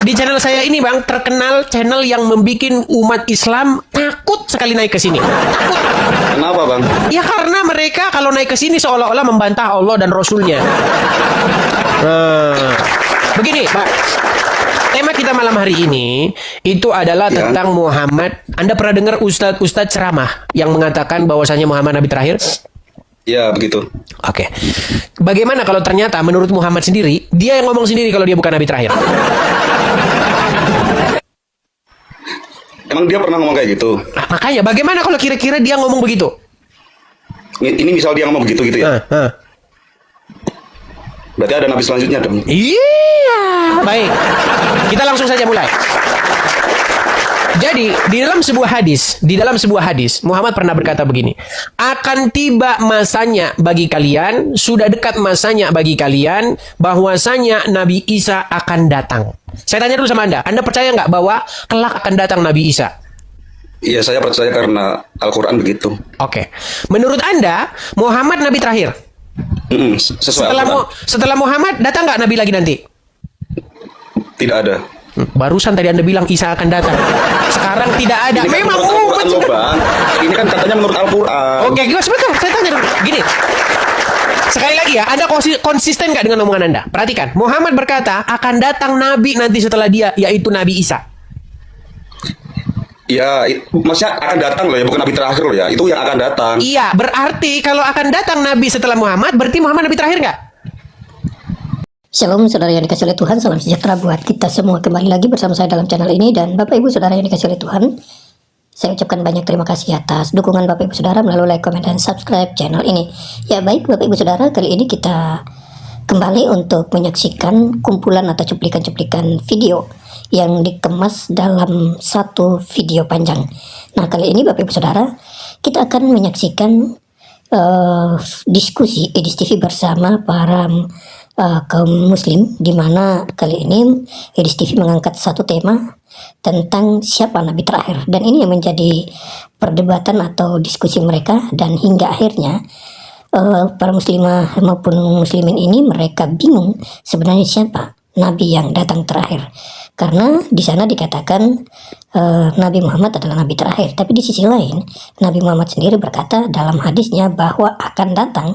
Di channel saya ini bang, terkenal channel yang membuat umat Islam takut sekali naik ke sini. Takut. Kenapa bang? Ya karena mereka kalau naik ke sini seolah-olah membantah Allah dan Rasulnya. Begini Pak, tema kita malam hari ini itu adalah tentang Muhammad. Anda pernah dengar Ustadz ceramah yang mengatakan bahwasanya Muhammad Nabi terakhir? Ya begitu. Oke. Bagaimana kalau ternyata menurut Muhammad sendiri, dia yang ngomong sendiri kalau dia bukan Nabi terakhir? Emang dia pernah ngomong kayak gitu? Nah, makanya bagaimana kalau kira-kira dia ngomong begitu? Ini misal dia ngomong begitu gitu ya? Berarti ada nabi selanjutnya dong? Iya. Baik. Kita langsung saja mulai. Jadi di dalam sebuah hadis, Muhammad pernah berkata begini, akan tiba masanya bagi kalian, sudah dekat masanya bagi kalian, bahwasanya Nabi Isa akan datang. Saya tanya dulu sama Anda percaya nggak bahwa kelak akan datang Nabi Isa? Iya, saya percaya karena Al-Quran begitu. Oke. Menurut Anda, Muhammad Nabi terakhir? Sesuai Al-Quran. Setelah Muhammad, datang nggak Nabi lagi nanti? Tidak ada. Barusan tadi Anda bilang Isa akan datang. Sekarang tidak ada. Ini kan Memang Al-Quran loh bang. Ini kan katanya menurut Al-Quran. Oke, sebentar. Saya tanya dulu. Gini. Sekali lagi ya, Anda konsisten nggak dengan omongan Anda? Perhatikan. Muhammad berkata akan datang Nabi nanti setelah dia, yaitu Nabi Isa. Ya, maksudnya akan datang loh ya, bukan Nabi terakhir loh ya. Itu yang akan datang. Iya, berarti kalau akan datang Nabi setelah Muhammad, berarti Muhammad Nabi terakhir nggak? Shalom saudara yang dikasih oleh Tuhan, salam sejahtera buat kita semua. Kembali lagi bersama saya dalam channel ini. Dan Bapak Ibu Saudara yang dikasih oleh Tuhan, saya ucapkan banyak terima kasih atas dukungan Bapak Ibu Saudara melalui like, komen, dan subscribe channel ini. Ya baik Bapak Ibu Saudara, kali ini kita kembali untuk menyaksikan kumpulan atau cuplikan-cuplikan video yang dikemas dalam satu video panjang. Nah kali ini Bapak Ibu Saudara, kita akan menyaksikan diskusi Edis TV bersama para kaum muslim, di mana kali ini Edis TV mengangkat satu tema tentang siapa Nabi terakhir, dan ini yang menjadi perdebatan atau diskusi mereka. Dan hingga akhirnya para muslimah maupun muslimin ini mereka bingung sebenarnya siapa Nabi yang datang terakhir, karena di sana dikatakan Nabi Muhammad adalah Nabi terakhir. Tapi di sisi lain Nabi Muhammad sendiri berkata dalam hadisnya bahwa akan datang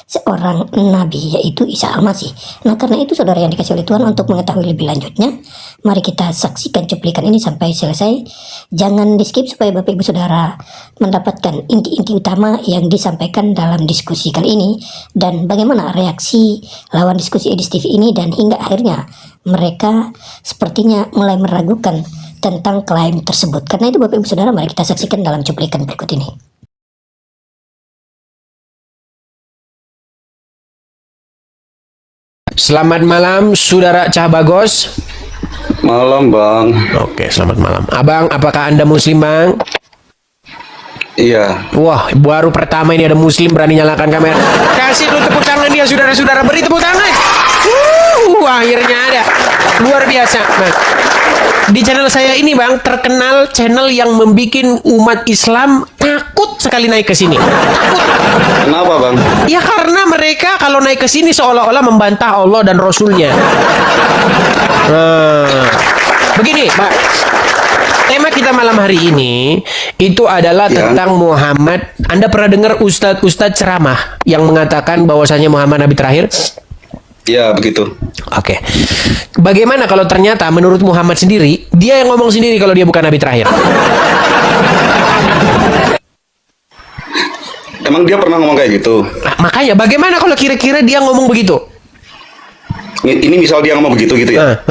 seorang Nabi, yaitu Isa Al-Masih. Nah karena itu saudara yang dikasih oleh Tuhan, untuk mengetahui lebih lanjutnya, mari kita saksikan cuplikan ini sampai selesai. Jangan di skip supaya Bapak Ibu Saudara mendapatkan inti-inti utama yang disampaikan dalam diskusi kali ini, dan bagaimana reaksi lawan diskusi Edis TV ini. Dan hingga akhirnya mereka sepertinya mulai meragukan tentang klaim tersebut. Karena itu Bapak Ibu Saudara, mari kita saksikan dalam cuplikan berikut ini. Selamat malam Saudara Cahbagos. Malam bang. Oke, selamat malam. Abang, apakah Anda muslim bang? Iya. Wah, baru pertama ini ada muslim berani nyalakan kamera. Kasih dulu tepuk tangan dia saudara-saudara, beri tepuk tangan. Akhirnya ada. Luar biasa. Nah, di channel saya ini bang, terkenal channel yang membuat umat Islam takut sekali naik ke sini. Takut. Kenapa bang? Ya karena mereka kalau naik ke sini seolah-olah membantah Allah dan Rasulnya. Begini Pak, tema kita malam hari ini itu adalah tentang Muhammad. Anda pernah dengar Ustadz ceramah yang mengatakan bahwasanya Muhammad Nabi terakhir? Ya begitu. Oke. Bagaimana kalau ternyata menurut Muhammad sendiri, dia yang ngomong sendiri kalau dia bukan Nabi terakhir? Emang dia pernah ngomong kayak gitu? Nah, makanya bagaimana kalau kira-kira dia ngomong begitu? Ini misal dia ngomong begitu gitu ya?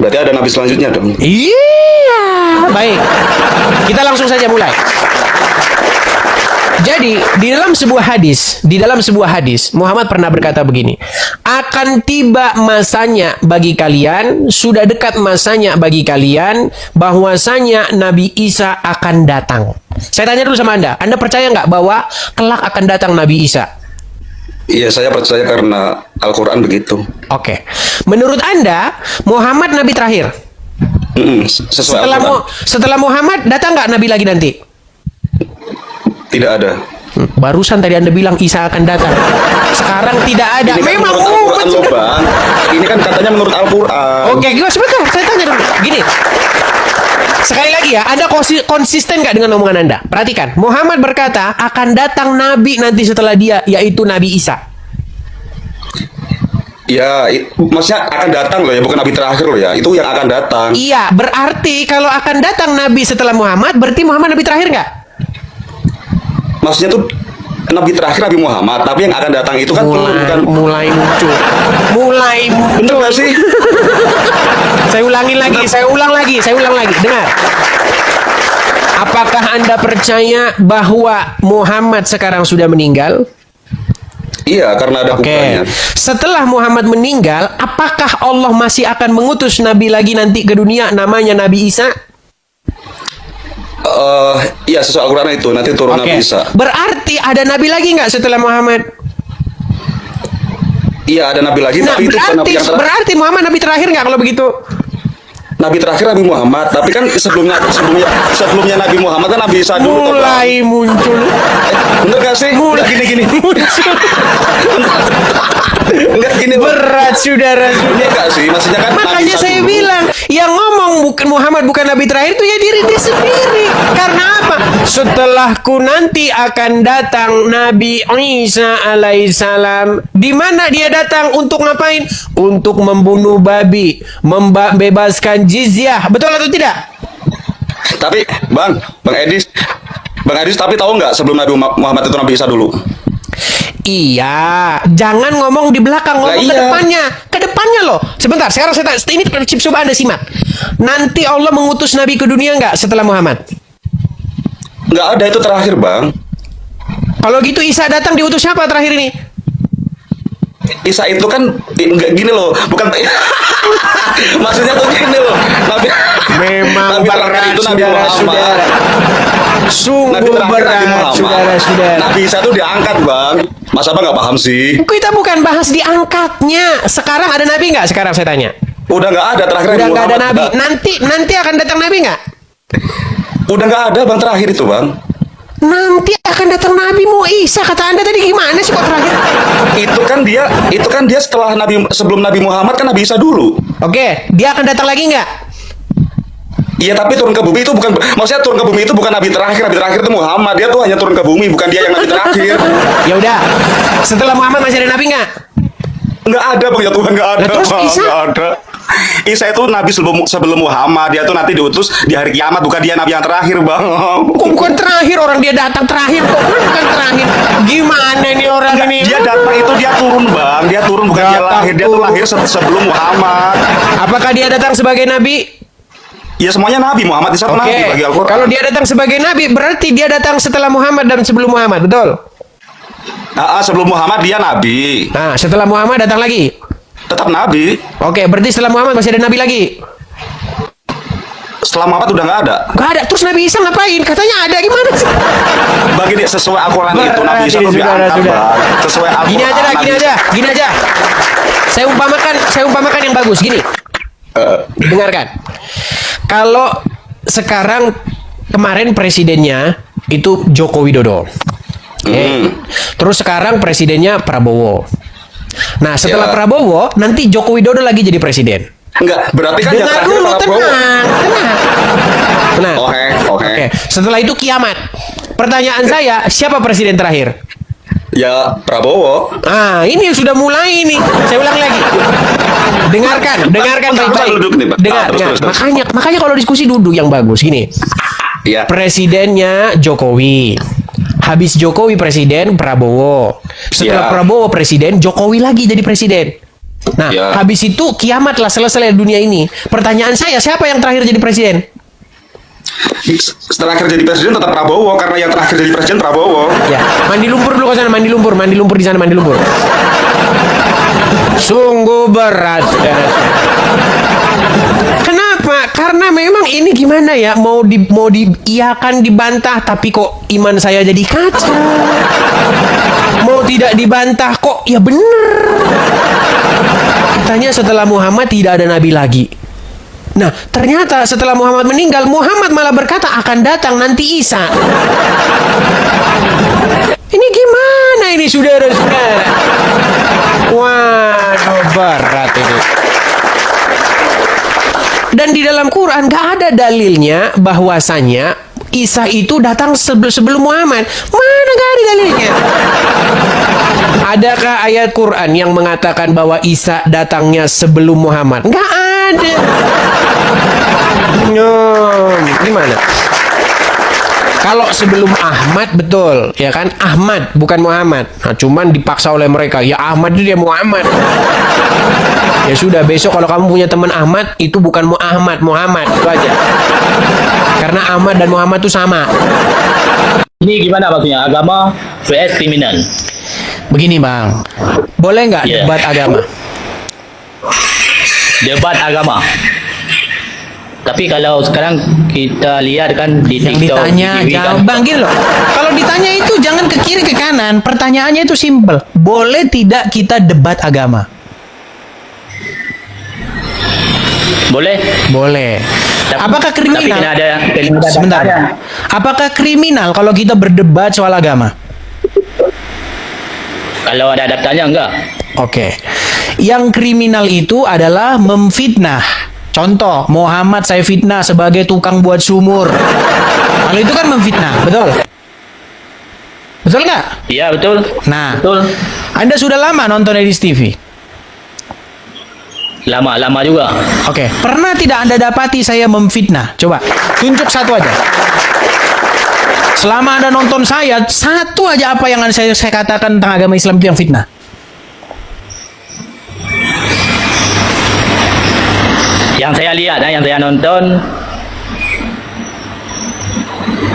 Berarti ada nabi selanjutnya dong? Iya. Baik. Kita langsung saja mulai. Jadi di dalam sebuah hadis, Muhammad pernah berkata begini, akan tiba masanya bagi kalian, sudah dekat masanya bagi kalian, bahwasanya Nabi Isa akan datang. Saya tanya dulu sama Anda percaya nggak bahwa kelak akan datang Nabi Isa? Iya, saya percaya karena Al-Quran begitu. Oke. Menurut Anda, Muhammad Nabi terakhir? Sesuai Al-Quran. Setelah Muhammad, datang nggak Nabi lagi nanti? Tidak ada. Barusan tadi Anda bilang Isa akan datang. sekarang tidak ada. Ini kan Memang menurut Al-Quran loh, sudah. Bang. Ini kan katanya menurut Al-Quran. Oke, sebentar, saya tanya dulu. Gini, sekali lagi ya, Anda konsisten nggak dengan omongan Anda? Perhatikan, Muhammad berkata akan datang Nabi nanti setelah dia, yaitu Nabi Isa. Ya, maksudnya akan datang loh ya, bukan Nabi terakhir loh ya. Itu yang akan datang. Iya, berarti kalau akan datang Nabi setelah Muhammad, berarti Muhammad Nabi terakhir nggak? Maksudnya tuh Nabi terakhir Nabi Muhammad, tapi yang akan datang itu kan bukan. mulai muncul. Mulai Bener muncul. gak sih? Saya ulang lagi. Dengar. Apakah Anda percaya bahwa Muhammad sekarang sudah meninggal? Iya, karena ada Oke. kuburannya. Setelah Muhammad meninggal, apakah Allah masih akan mengutus Nabi lagi nanti ke dunia namanya Nabi Isa? Iya, sesuai Al-Quran itu nanti turun Oke. Nabi Isa. Berarti ada Nabi lagi nggak setelah Muhammad? Iya, ada Nabi lagi, Nah, tapi itu bukan Nabi yang terakhir. berarti Muhammad Nabi terakhir nggak kalau begitu? Nabi terakhir Nabi Muhammad, tapi kan sebelumnya Nabi Muhammad kan Nabi Isa dulu toh, Bang. Mulai muncul. Bener gak sih? Mulai Enggak gini. Enggak gini, Bang. Berat saudara. Iya gak sih? Maksudnya kan Nabi Makanya Isa saya dulu. bilang, yang ngomong bukan Muhammad bukan Nabi terakhir itu ya diri dia sendiri. Karena apa? Setelahku nanti akan datang Nabi Isa alaihissalam. Di mana dia datang untuk ngapain? Untuk membunuh babi, membebaskan jizyah. Betul atau tidak? Tapi Bang Edis tapi tahu nggak sebelum Nabi Muhammad itu Nabi Isa dulu? Iya, jangan ngomong di belakang, ngomong Lah, ke iya. depannya. Ke depannya loh. Sebentar, sekarang saya tanya, ini coba Anda simak. Nanti Allah mengutus Nabi ke dunia nggak setelah Muhammad? Nggak ada, itu terakhir, Bang. Kalau gitu Isa datang diutus siapa terakhir ini? Isa itu kan nggak gini loh, bukan maksudnya tuh gini loh. Memang Nabi terakhir berat, itu Nabi saudara-saudara. Muhammad. Sungguh Nabi terakhir Nabi berat, Muhammad. saudara-saudara. Nabi Isa itu diangkat, Bang. Masa Bang nggak paham sih? Kita bukan bahas diangkatnya. Sekarang ada Nabi nggak? Sekarang saya tanya. Udah nggak ada terakhir Udah Nabi nggak ada Muhammad. Nabi. Nanti akan datang Nabi nggak? Udah nggak ada, Bang, terakhir itu, Bang. Nanti akan datang Nabi Isa. Kata Anda tadi gimana sih kok terakhir? Itu kan dia setelah sebelum Nabi Muhammad kan Nabi Isa dulu. Oke, dia akan datang lagi nggak? Iya, tapi turun ke bumi itu bukan, maksudnya turun ke bumi itu bukan Nabi terakhir itu Muhammad. Dia tuh hanya turun ke bumi, bukan dia yang Nabi terakhir. Ya udah. Setelah Muhammad masih ada Nabi nggak? Nggak ada, Bang, ya Tuhan, nggak ada. Lah, terus Bang, Isa? nggak ada. Isa itu Nabi sebelum Muhammad. Dia tuh nanti diutus di hari kiamat, bukan dia Nabi yang terakhir, Bang. Kok bukan terakhir, orang dia datang terakhir kok bukan terakhir. Gimana nih orang Nggak, ini? dia datang itu dia turun, Bang. Dia turun, bukan dia Datang lahir. Dia tuh turun. lahir sebelum Muhammad. Apakah dia datang sebagai Nabi? Ya semuanya Nabi, Muhammad itu Oke. Nabi bagi Al-Quran. Kalau dia datang sebagai Nabi, berarti dia datang setelah Muhammad dan sebelum Muhammad, betul? Sebelum Muhammad dia Nabi, Nah, setelah Muhammad datang lagi. tetap Nabi. Oke, berarti setelah Muhammad masih ada Nabi lagi. Setelah Muhammad udah nggak ada. Gak ada. Terus Nabi Isa ngapain? Katanya ada, gimana sih? Bagi dia sesuai Al-Quran itu Nabi Isa tuh diangkat, Bang. Sesuai Al-Quran. Gini aja dah, gini aja. Saya umpamakan yang bagus. Gini, dengarkan. Kalau sekarang kemarin presidennya itu Joko Widodo. Terus sekarang presidennya Prabowo. Nah, setelah Ya. Prabowo, nanti Joko Widodo lagi jadi presiden. Enggak, berarti kan yang Dengar terakhir dulu, Prabowo. tenang. Oke. Setelah itu kiamat. Pertanyaan saya, siapa presiden terakhir? Ya Prabowo. Ah, ini sudah mulai nih. Saya ulang lagi. Dengarkan Pak, baik-baik. duduk nih, Pak. Dengar. Terus. Makanya kalau diskusi duduk yang bagus gini. Iya. Presidennya Jokowi. Habis Jokowi presiden Prabowo. Setelah Ya. Prabowo presiden, Jokowi lagi jadi presiden. Nah, Ya. habis itu kiamat lah, selesai dunia ini. Pertanyaan saya, siapa yang terakhir jadi presiden? Terakhir jadi presiden tetap Prabowo karena yang terakhir jadi presiden Prabowo. Ya, mandi lumpur dulu ke sana, mandi lumpur di sana, mandi lumpur. Sungguh berat. Kenapa? Karena memang ini gimana ya, mau diiyakan, dibantah, tapi kok iman saya jadi kacau. Mau tidak dibantah kok ya bener. Katanya setelah Muhammad tidak ada nabi lagi. Nah, ternyata setelah Muhammad meninggal, Muhammad malah berkata akan datang nanti Isa. Ini gimana ini saudara-saudara? Waduh, berat ini. Dan di dalam Quran gak ada dalilnya bahwasanya Isa itu datang sebelum Muhammad. Mana gak ada dalilnya? Adakah ayat Quran yang mengatakan bahwa Isa datangnya sebelum Muhammad? Gak ada. Gimana? Kalau sebelum Ahmad betul, ya kan? Ahmad bukan Muhammad. Nah, cuman dipaksa oleh mereka. Ya Ahmad itu dia Muhammad. Ya sudah, besok kalau kamu punya teman Ahmad, itu bukan Muhammad, itu aja. Karena Ahmad dan Muhammad itu sama. Ini gimana maksudnya? Agama vs kriminal. Begini bang, boleh nggak Yeah. debat agama? Debat agama. Tapi kalau sekarang kita lihat kan di Yang TikTok, ditanya, di TV kan, jangan bang, gini loh. Kalau ditanya itu jangan ke kiri ke kanan. Pertanyaannya itu simpel. Boleh tidak kita debat agama? boleh. Boleh. Tapi- Apakah Tapi kriminal? kena ada Sebentar. datanya. Apakah kriminal kalau kita berdebat soal agama? Kalau ada datanya enggak. Oke. Yang kriminal itu adalah memfitnah. Contoh, Muhammad saya fitnah sebagai tukang buat sumur. Kalau itu kan memfitnah, betul? Betul nggak? Iya betul. Nah, Betul. Anda sudah lama nonton Edis TV? Lama juga. Oke. Pernah tidak Anda dapati saya memfitnah? Coba, tunjuk satu aja. Selama Anda nonton saya, satu aja apa yang saya katakan tentang agama Islam itu yang fitnah. Yang saya lihat, yang saya nonton,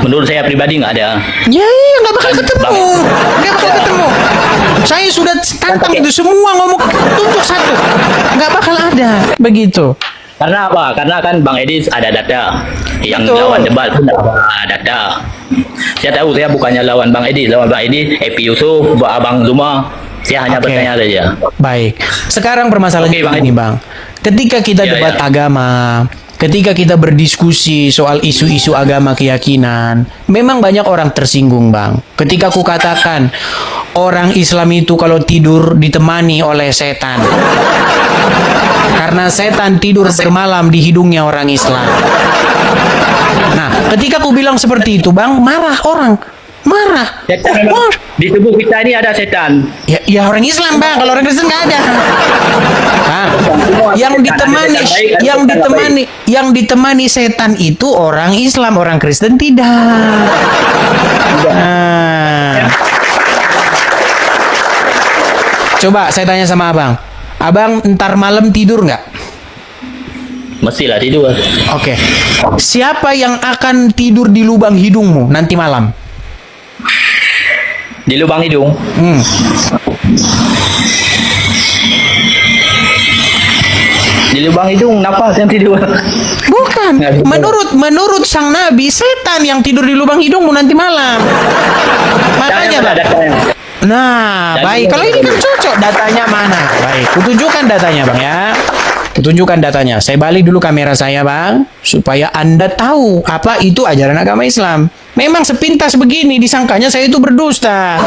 menurut saya pribadi nggak ada. Ya iya, nggak bakal Kan, ketemu. Bang. Nggak bakal ketemu. Saya sudah tantang itu semua ngomong, tunjuk satu. Nggak bakal ada. Begitu. Karena apa? Karena kan Bang Edis ada data. Yang Betul. lawan debat pun ada data. Saya tahu saya bukannya lawan Bang Edis. Lawan Bang Edis, Epi Yusuf, Abang Zuma. Saya hanya Oke. bertanya saja. Baik. Sekarang permasalahannya Oke, Bang. ini, Bang. Ketika kita Ya, debat ya. agama, ketika kita berdiskusi soal isu-isu agama keyakinan, memang banyak orang tersinggung, Bang. Ketika aku katakan orang Islam itu kalau tidur ditemani oleh setan. Karena setan tidur bermalam di hidungnya orang Islam. Nah, ketika aku bilang seperti itu, Bang, marah orang. Marah. Setan memang Wah, di tubuh kita ini ada setan. ya orang Islam bang, kalau orang Kristen nggak ada. Bang, yang ditemani setan itu orang Islam, orang Kristen tidak. Nah. Coba saya tanya sama abang ntar malam tidur nggak? Mestilah tidur. Oke. Siapa yang akan tidur di lubang hidungmu nanti malam? Di lubang hidung. Di lubang hidung nafas yang tidur. Bukan. Nggak bisa. Menurut sang nabi, setan yang tidur di lubang hidungmu nanti malam. Makanya, Datanya, Bang. datanya. Nah, Jadi, baik. Kalau ini kan cocok datanya mana? Baik, kutunjukkan datanya, Bang ya. Kutunjukkan datanya. Saya balik dulu kamera saya, Bang, supaya Anda tahu apa itu ajaran agama Islam. Memang sepintas begini disangkanya saya itu berdusta.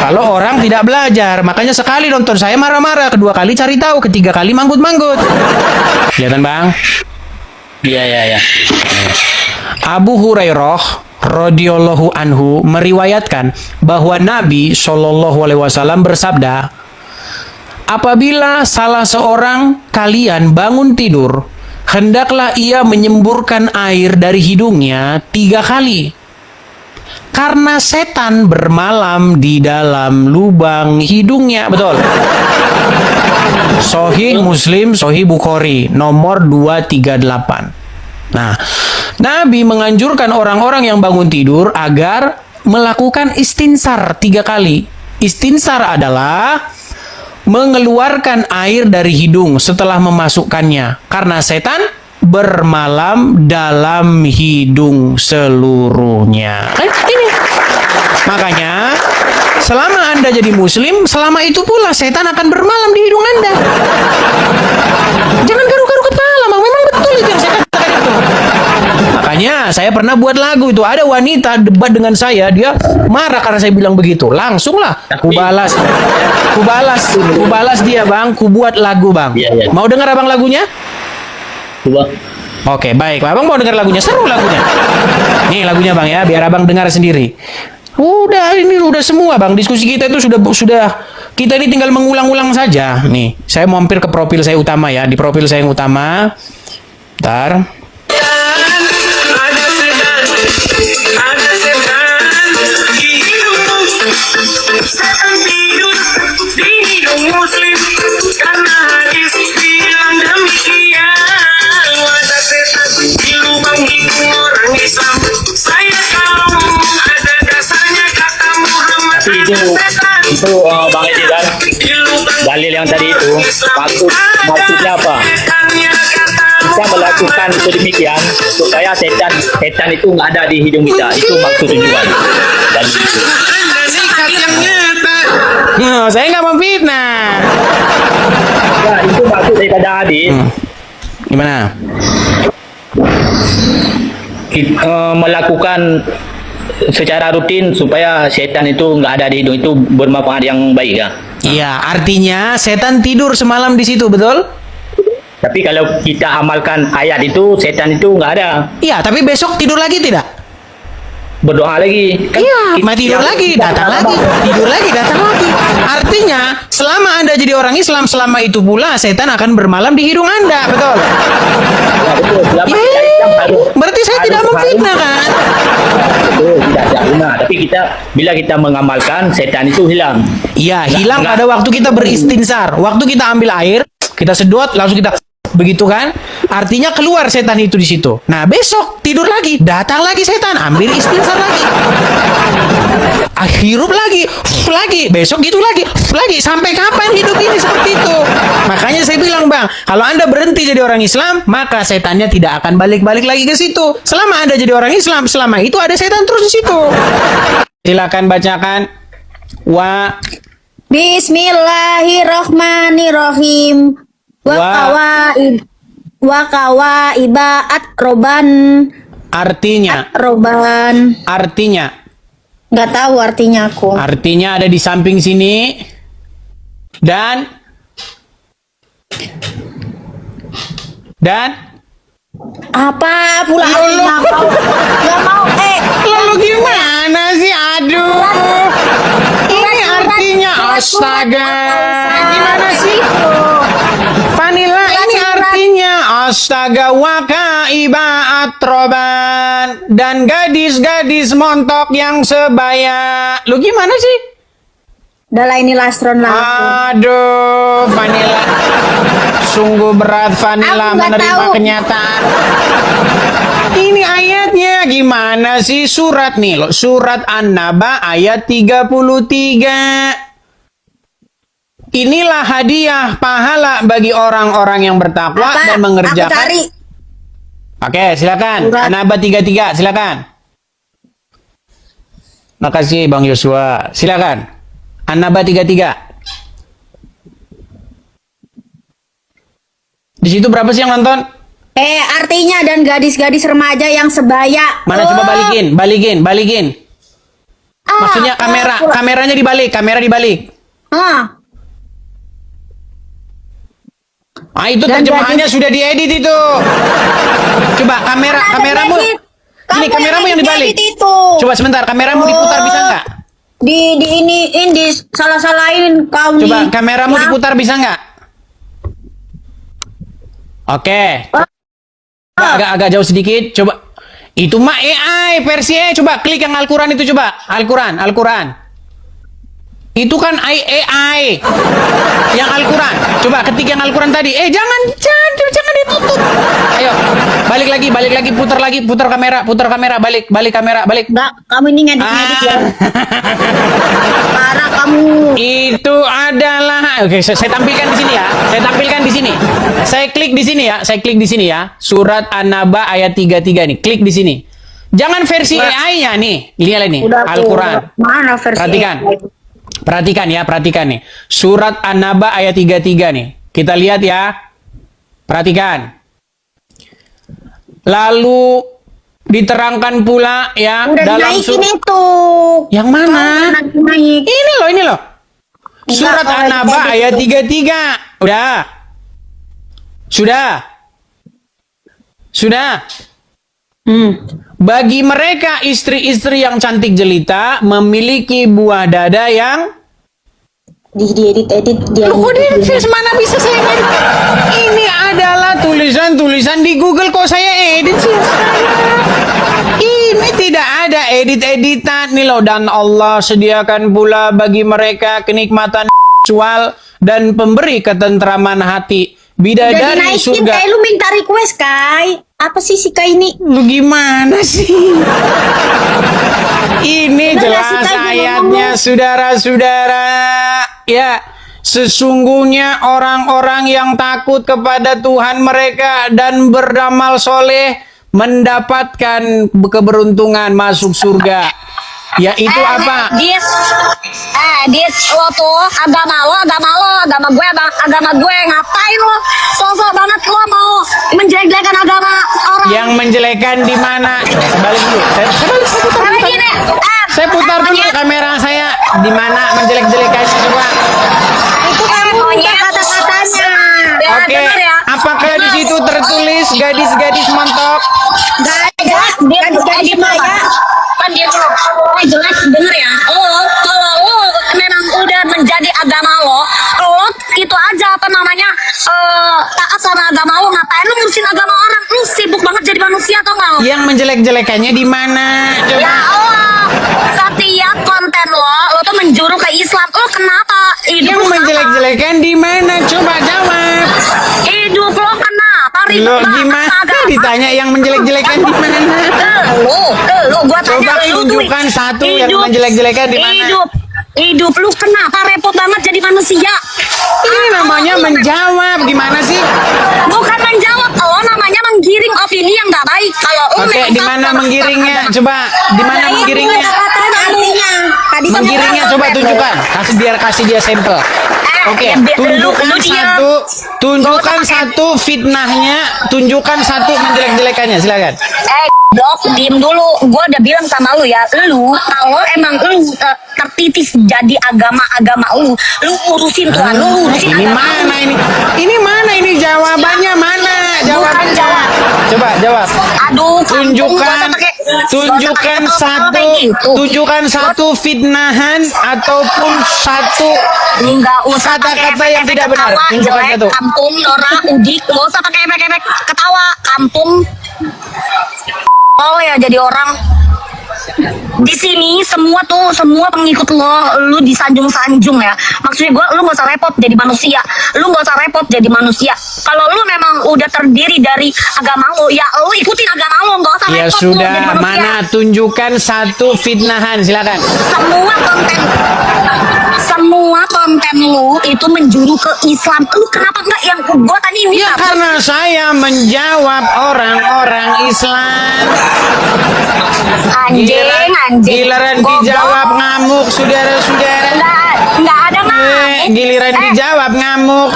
Kalau orang tidak belajar, makanya sekali nonton saya marah-marah, kedua kali cari tahu, ketiga kali manggut-manggut. Kelihatan, Bang? Iya. Abu Hurairah radhiyallahu anhu meriwayatkan bahwa Nabi Shallallahu alaihi wasallam bersabda, apabila salah seorang kalian bangun tidur, hendaklah ia menyemburkan air dari hidungnya 3 kali. Karena setan bermalam di dalam lubang hidungnya. Betul. Sahih Muslim, Sahih Bukhari, nomor 238. Nah, Nabi menganjurkan orang-orang yang bangun tidur agar melakukan istinsar 3 kali. Istinsar adalah mengeluarkan air dari hidung setelah memasukkannya. Karena setan bermalam dalam hidung seluruhnya. Ini. Makanya, selama Anda jadi muslim, selama itu pula setan akan bermalam di hidung Anda. Jangan garu-garu kepala, Bang. Memang betul itu yang saya katakan itu. Makanya, Iya, saya pernah buat lagu itu. Ada wanita debat dengan saya, dia marah karena saya bilang begitu. Langsung lah, kubalas dia bang, kubuat lagu bang. Iya, iya. Mau dengar abang lagunya? Coba. Oke, baik. Abang mau dengar lagunya, seru lagunya. Nih lagunya bang ya, biar abang dengar sendiri. Ini udah semua bang. Diskusi kita itu sudah kita ini tinggal mengulang-ulang saja. Nih, saya mampir ke profil saya utama ya. Di profil saya yang utama. Bentar. Tapi itu Bang Edi kan, dalil yang tadi itu maksudnya apa? Kita melakukan sedemikian supaya setan itu nggak ada di hidung kita. Itu maksud tujuan dan itu. Nah, saya nggak memfitnah. Ya, itu maksud daripada hadis. Gimana? Melakukan secara rutin supaya setan itu nggak ada di hidung, itu bermanfaat yang baik ya. Iya, artinya setan tidur semalam di situ, betul? Tapi kalau kita amalkan ayat itu, setan itu nggak ada. Iya, tapi besok tidur lagi tidak? Berdoa lagi. Kan Iya, tidur lagi, datang lagi, tidur lagi, datang lagi. Artinya, selama Anda jadi orang Islam, selama itu pula setan akan bermalam di hidung Anda, betul? Ya, betul. Selama kita Islam Berarti saya tidak memfitnah kan? Betul, tidak guna. Tapi bila kita mengamalkan, setan itu hilang. Iya, hilang pada waktu kita beristinsar. Waktu kita ambil air, kita sedot, langsung kita begitu kan? Artinya keluar setan itu di situ. Nah, besok tidur lagi, datang lagi setan, ambil istinsar lagi. Hirup lagi, besok gitu lagi, sampai kapan hidup ini seperti itu? Makanya saya bilang, Bang, kalau Anda berhenti jadi orang Islam, maka setannya tidak akan balik-balik lagi ke situ. Selama Anda jadi orang Islam, selama itu ada setan terus di situ. Silakan bacakan. Bismillahirrohmanirrohim. Wakawaiba atroban. Artinya Nggak tahu artinya aku. Artinya ada di samping sini. Dan Apa pula artinya kau? Nggak mau. lalu gimana sih? Aduh. Ini artinya astaga. Gimana sih? Vanilla ini artinya astaga wakaiba atroban dan gadis-gadis montok yang sebaya. Lu gimana sih? Udah lah, ini lastron lah aku. Aduh, Vanilla. Sungguh berat Vanilla Aku nggak menerima tahu. kenyataan. Ini ayatnya gimana sih? Surat nih loh, surat An-Naba ayat 33. Inilah hadiah pahala bagi orang-orang yang bertakwa Apa? dan mengerjakan. Aku cari. Oke, silakan. Surat. An-Naba 33, silakan. Makasih Bang Yosua. Silakan. An-Naba 33. Di situ berapa sih yang nonton? Artinya dan gadis-gadis remaja yang sebaya. Mana coba balikin. Maksudnya pula. kameranya dibalik, kamera dibalik. Itu Dan terjemahannya sudah diedit itu. Coba kameramu. Ini kameramu yang dibalik. Itu. Coba sebentar, kameramu diputar bisa nggak? Di salah-salahin kau Coba nih. kameramu Ya. diputar bisa nggak? Oke. Agak jauh sedikit. Coba. Itu mah AI versi coba klik yang Al-Quran itu coba. Al-Quran. Itu kan AI. Yang Al-Quran. Coba ketik yang Al-Quran tadi. Jangan ditutup. Ayo. Balik lagi, putar kamera, balik kamera, balik. Enggak, kamu ini ngedit-ngedit ya. Parah kamu. Itu adalah oke, saya tampilkan di sini ya. Saya klik di sini ya. Surat An-Naba ayat 33 nih. Klik di sini. Jangan versi AI-nya nih. Lihat ini Al-Quran. Mana versi Perhatikan nih. Surat An-Naba ayat 33 nih. Kita lihat ya. Perhatikan. Lalu diterangkan pula ya Udah dalam dinaikin itu. yang mana? Naik. Ini loh. Surat kalau An-Naba kita ayat begitu. 33. Sudah. Bagi mereka istri-istri yang cantik jelita memiliki buah dada yang Diedit dia. Loh, kok di mana bisa saya edit? Ini adalah tulisan-tulisan di Google, kok saya edit sih? Ini tidak ada edit-editan nih loh. Dan Allah sediakan pula bagi mereka kenikmatan seksual dan pemberi ketentraman hati. Udah Bidadari dinaikin surga. Kai, lu minta request Kai. Apa sih si Kai ini? Lu gimana sih? Ini Udah jelas ngasih tahu ayatnya, saudara-saudara. Ya, sesungguhnya orang-orang yang takut kepada Tuhan mereka dan beramal soleh mendapatkan keberuntungan masuk surga. Yaitu apa? Dit, lo tuh agama gue, ngapain lo? Sosok banget lo mau menjelek-jelekan agama orang. Yang menjelekan di mana? Balik dulu. Kayak gini, Saya putar dulu kamera saya. Di mana menjelek-jelekannya coba? Itu kamu minta kata-katanya. Oke. Ya. Apakah di situ tertulis gadis-gadis montok? Gadis Maya. Kan dia dulu. Jelas denger ya. Kalau lo memang udah menjadi agama lo itu aja apa namanya taat sama agama lo, ngapain lo ngurusin agama orang? Lu sibuk banget jadi manusia atau nggak? Yang menjelek-jelekannya di mana? Coba. Ya Allah, setiap konten lo tuh menjuru ke Islam. Lo kenapa? Yang menjelek-jelekan di mana? Coba jawab. Hidup lo kenapa? Ribet Lo banget gimana? sama agama. Ditanya yang menjelek-jelekan di mana? Lu gua tanya Coba lu tuh, tunjukkan satu yang hidup- menjelek-jelekan di mana? Hidup lu kenapa repot banget jadi manusia? Ini namanya menjawab. Gimana sih? Bukan menjawab, lo namanya menggiring opini yang gak baik. Kalau lo Oke, memang di taat mana sama menggiringnya? agama. Coba, di mana menggiringnya? Kata-katanya artinya. Tadi Menggiringnya coba tunjukkan. Kasih dia sampel. Oke, tunjukkan lu diam. tunjukkan satu fitnahnya, tunjukkan satu menjelek-jelekannya. Silakan. Blok, diem dulu. Gue udah bilang sama lu ya, lu kalau emang lu tertitis jadi agama lu urusin Tuhan, lu urusin Ini agama mana ini? Ini mana ini jawabannya mana? Jawabannya. jawab. Coba jawab. Aduh, kampung, Tunjukkan gak usah pakai- tunjukkan gak usah pakai satu kayak gitu. tunjukkan satu fitnahan ataupun satu Nggak usah kata-kata pakai yang efek-efek tidak benar. ketawa, Tunjukkan jelek, satu. kampung, norak, udik, nggak usah pakai efek-efek ketawa, kampung. Oh ya, jadi orang di sini semua pengikut lu disanjung-sanjung ya. Maksudnya lu nggak usah repot jadi manusia. Lu nggak usah repot jadi manusia. Kalau lu memang udah terdiri dari agama lu, ya lu ikutin agama lu, nggak usah Ya repot lu jadi sudah, manusia. mana tunjukkan satu fitnahan, silakan. Semua konten lu itu menjuru ke Islam. Lu kenapa enggak yang gua tadi ini? Ya karena saya menjawab orang-orang Islam. Anjing. Giliran Goblok. dijawab ngamuk, saudara-saudara. Enggak ada ngamuk. Giliran dijawab ngamuk.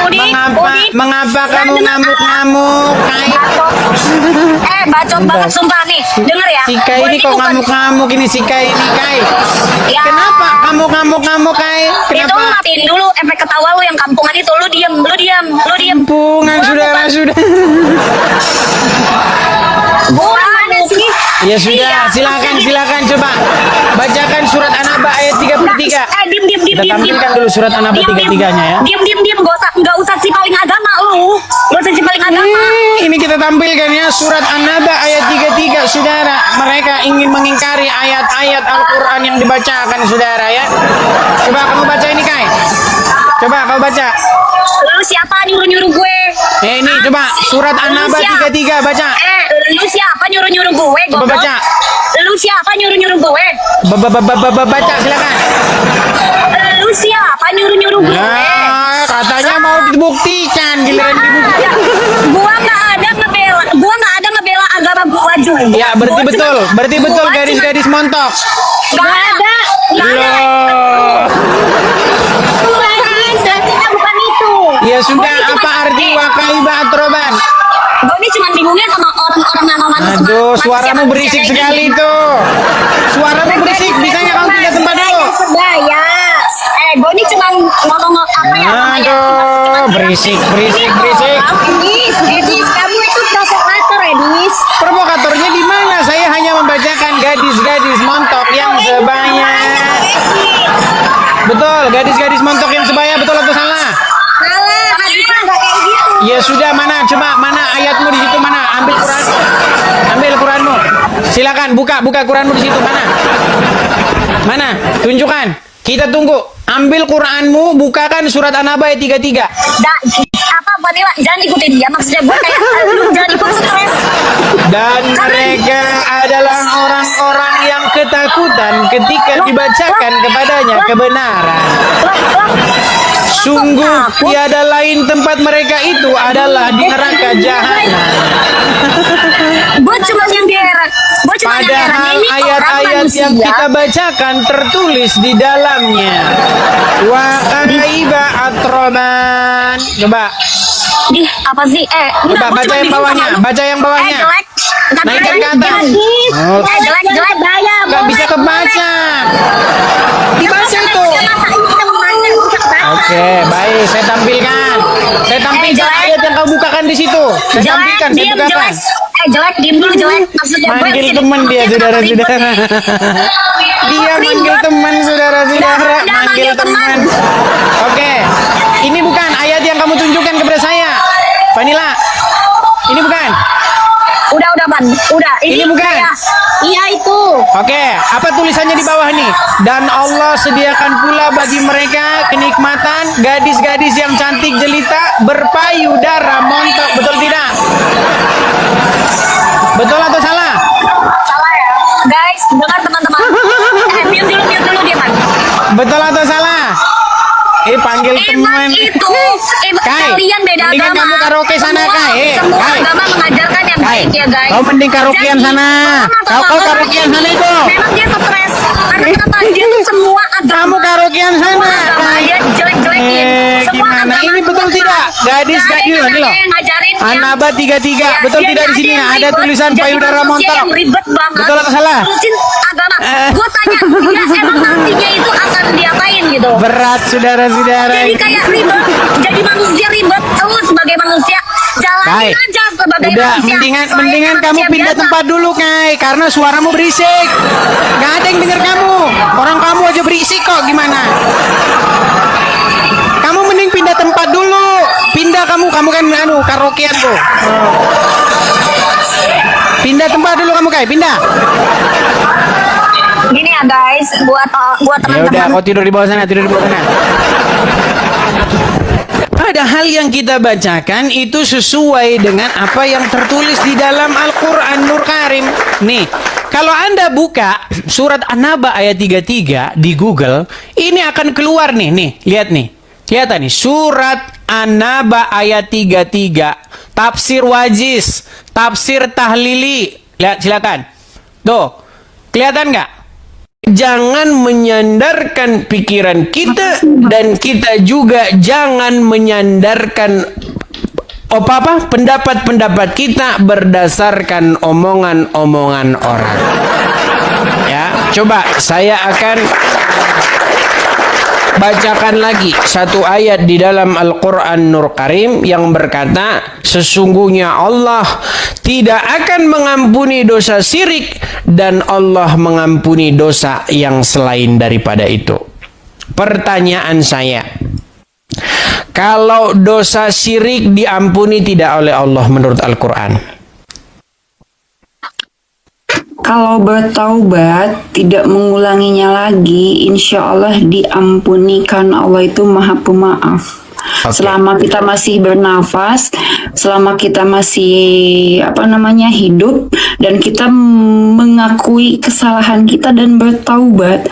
Udi, Mengapa kamu Jangan ngamuk-ngamuk? bacot banget sumpah nih. Denger ya. Si Kai Gua ini kok bukan- ngamuk-ngamuk ini si Kai ini Kai. Ya. Kenapa kamu ngamuk-ngamuk Kai? Itu lu Kenapa? matiin dulu efek ketawa lu yang kampungan itu. Lu diem. Kampungan Gua saudara-saudara. Gua mana sih? Ya sudah, Iya, silakan coba bacakan surat An-Naba ayat 33. Diem. Kita tampilkan dulu surat An-Naba 33-nya ya. Diem. Gak usah sipalin agama lu. Gak usah sipalin agama. Ini kita tampilkan ya surat An-Naba ayat 33, saudara. Mereka ingin mengingkari ayat-ayat Al-Quran yang dibacakan, saudara ya. Coba kamu baca ini Kai. Coba kamu baca. Lu siapa nyuruh-nyuruh gue? Ini coba surat An-Naba 33 baca. Lu siapa nyuruh-nyuruh gue? Coba goblok? baca. Lu siapa nyuruh-nyuruh gue? Baca silakan. Lu siapa nyuruh-nyuruh gue? Nah, katanya mau dibuktikan giliran dibuktikan. Gua nggak ada ngebela agama gua juga. Ya, berarti betul Gua gadis-gadis montok. Nggak ada. Loh. Artinya bukan itu. Ya sudah, apa arti wakaiba atroban? Gue ini cuma bingungnya sama orang-orang nanoman. Aduh, suaramu berisik sekali tuh. Suaramu berisik, bisa nggak kamu pindah tempat dulu? Sebaya. Gue ini cuma ngomong apa ya namanya? Aduh, berisik. Edis, kamu itu provokator, Edis. Provokatornya di mana? Saya hanya membacakan gadis-gadis montok yang sebaya. Betul, gadis-gadis montok yang sebaya, betul atau salah? Salah, hadisnya nggak kayak gitu. Ya sudah, coba mana ayatmu di situ, mana? Ambil Quranmu. Silakan buka Quranmu di situ, mana? Tunjukkan. Kita tunggu. Ambil Quranmu, bukakan surat An-Naba ayat 33. Apa Vanilla? Jangan ikutin dia. Maksudnya gue kayak lu jangan ikut stres. Dan mereka adalah orang-orang yang ketakutan ketika dibacakan kepadanya kebenaran. Sungguh tiada lain tempat mereka itu adalah di neraka jahanam. Gue cuma yang heran. Padahal Ini ayat-ayat yang kita bacakan tertulis di dalamnya. Wa kaiba atroban. Coba. Apa sih? Coba baca yang bawahnya. Jelek. Naikkan ke atas. Jelek. Gak bisa kebaca. Dibaca itu. Oke, baik. Saya tampilkan ayat yang kau bukakan di situ. Saya bukakan. Jelek, diem dulu jelek. Maksudnya Manggil teman dia, saudara-saudara. Dia manggil teman, saudara-saudara. Manggil teman. Oke, ini bukan ayat yang kamu tunjukkan kepada saya, Vanilla. Ini bukan. Udah, Ban. Udah. Ini bukan. Iya itu. Oke, apa tulisannya di bawah nih? Dan Allah sediakan pula bagi mereka kenikmatan gadis-gadis yang cantik jelita berpayudara montok. Betul tidak? Betul atau salah? Salah ya. Guys, dengar teman-teman. Diam dulu dia, Ban. Betul atau salah? Panggil teman. Kalian beda mendingan agama. kamu karaoke sana, Kai. Semua Kai. agama mengajarkan yang baik ya, guys. Kau mending karaokean Jadi, sana. Kau karaokean sana itu. Memang dia stres. Karena kenapa? Dia tuh semua agama. Kamu karaokean Semua sana. agama Kai. dia jelek-jelekin. Semua Gimana? agama Ini betul semua. tidak? Gadis-gadis Nggak ini ada loh. yang ngajarin yang- An-Naba 33. Ya, Betul dia tidak di nggak sini? yang Ada ribet. tulisan Jadi payudara manusia montok. yang ribet banget. Betul atau salah? Ngurusin agama. Gue tanya, dia emang nantinya itu akan diapain gitu? Berat, saudara-saudara. Jadi kayak ribet, jadi manusia ribet. Lu sebagai manusia jalanin Kai. aja sebagai Udah, manusia. mendingan Saya kamu manusia pindah biasa. tempat dulu, Kai, karena suaramu berisik. Gak ada yang denger kamu. Orang kamu aja berisik kok, gimana? Kamu mending pindah tempat dulu. Pindah kamu kan karaokean tuh. Pindah tempat dulu kamu, Kai, pindah. Gini ya guys, buat Ya udah, teman-teman. kau tidur di bawah sana. Padahal yang kita bacakan itu sesuai dengan apa yang tertulis di dalam Al-Quran Nur Karim. Nih, kalau Anda buka surat An-Naba ayat 33 di Google, ini akan keluar nih, lihat nih. Kelihatan nih, surat An-Naba ayat 33, tafsir Wajiz, tafsir Tahlili. Lihat, silakan. Tuh, kelihatan nggak? Jangan menyandarkan pikiran kita, dan kita juga jangan menyandarkan pendapat-pendapat kita berdasarkan omongan-omongan orang. Ya, coba saya akan bacakan lagi satu ayat di dalam Al-Quran Nur Karim yang berkata, sesungguhnya Allah tidak akan mengampuni dosa syirik dan Allah mengampuni dosa yang selain daripada itu. Pertanyaan saya, kalau dosa syirik diampuni tidak oleh Allah menurut Al-Quran? Kalau bertaubat, tidak mengulanginya lagi, insya Allah diampuni karena Allah itu maha pemaaf. Oke. Selama kita masih bernafas, selama kita masih hidup, dan kita mengakui kesalahan kita dan bertaubat,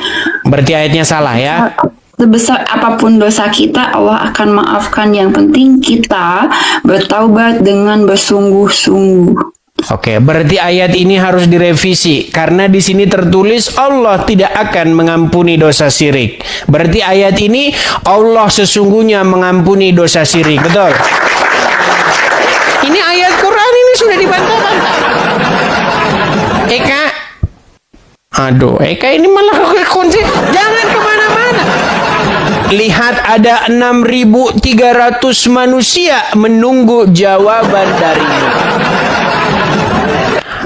Berarti ayatnya salah ya? sebesar apapun dosa kita, Allah akan maafkan. Yang penting kita bertaubat dengan bersungguh-sungguh. Oke, berarti ayat ini harus direvisi karena di sini tertulis Allah tidak akan mengampuni dosa syirik. Berarti ayat ini Allah sesungguhnya mengampuni dosa syirik, betul? Ini ayat Quran ini Aduh, Eka ini malah konsep. Jangan kemana-mana. Lihat, ada 6.300 manusia menunggu jawaban darimu.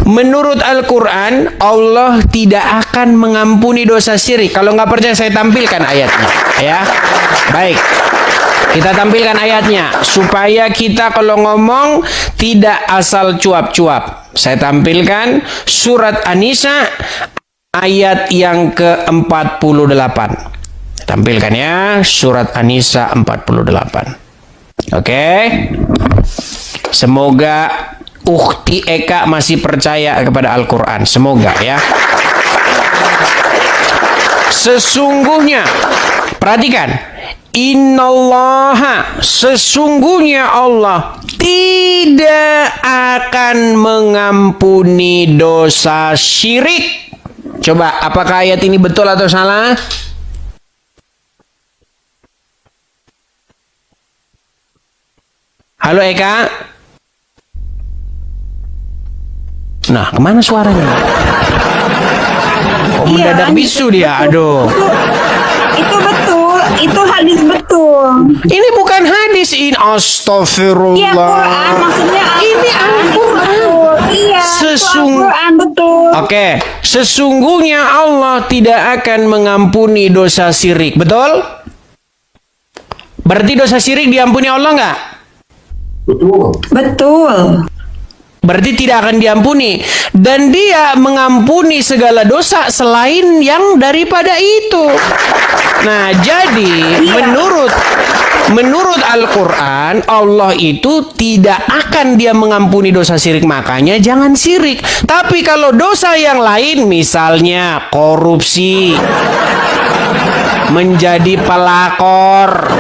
Menurut Al-Quran, Allah tidak akan mengampuni dosa syirik. Kalau nggak percaya, saya tampilkan ayatnya. Ya, baik. Kita tampilkan ayatnya supaya kita kalau ngomong tidak asal cuap-cuap. Saya tampilkan surat An-Nisa ayat yang ke-48. Tampilkan ya, surat An-Nisa 48. Oke. Semoga Ukhti Eka masih percaya kepada Al-Quran. Semoga ya. Sesungguhnya, perhatikan. Innallaha, sesungguhnya Allah tidak akan mengampuni dosa syirik. Coba, apakah ayat ini betul atau salah? Halo Eka? Nah, kemana suaranya? Oh, mendadak bisu dia, aduh. Itu betul, itu hadis betul. Ini bukan hadis, ini astagfirullah. Iya, Quran maksudnya Ini Al-Quran. Iya, Al-Quran betul. Oke, sesungguhnya Allah tidak akan mengampuni dosa syirik. Betul? Berarti dosa syirik diampuni Allah nggak? Betul. Berarti tidak akan diampuni. Dan dia mengampuni segala dosa selain yang daripada itu. Nah, jadi menurut Al-Quran, Allah itu tidak akan dia mengampuni dosa syirik. Makanya jangan syirik. Tapi kalau dosa yang lain, misalnya korupsi, menjadi pelakor,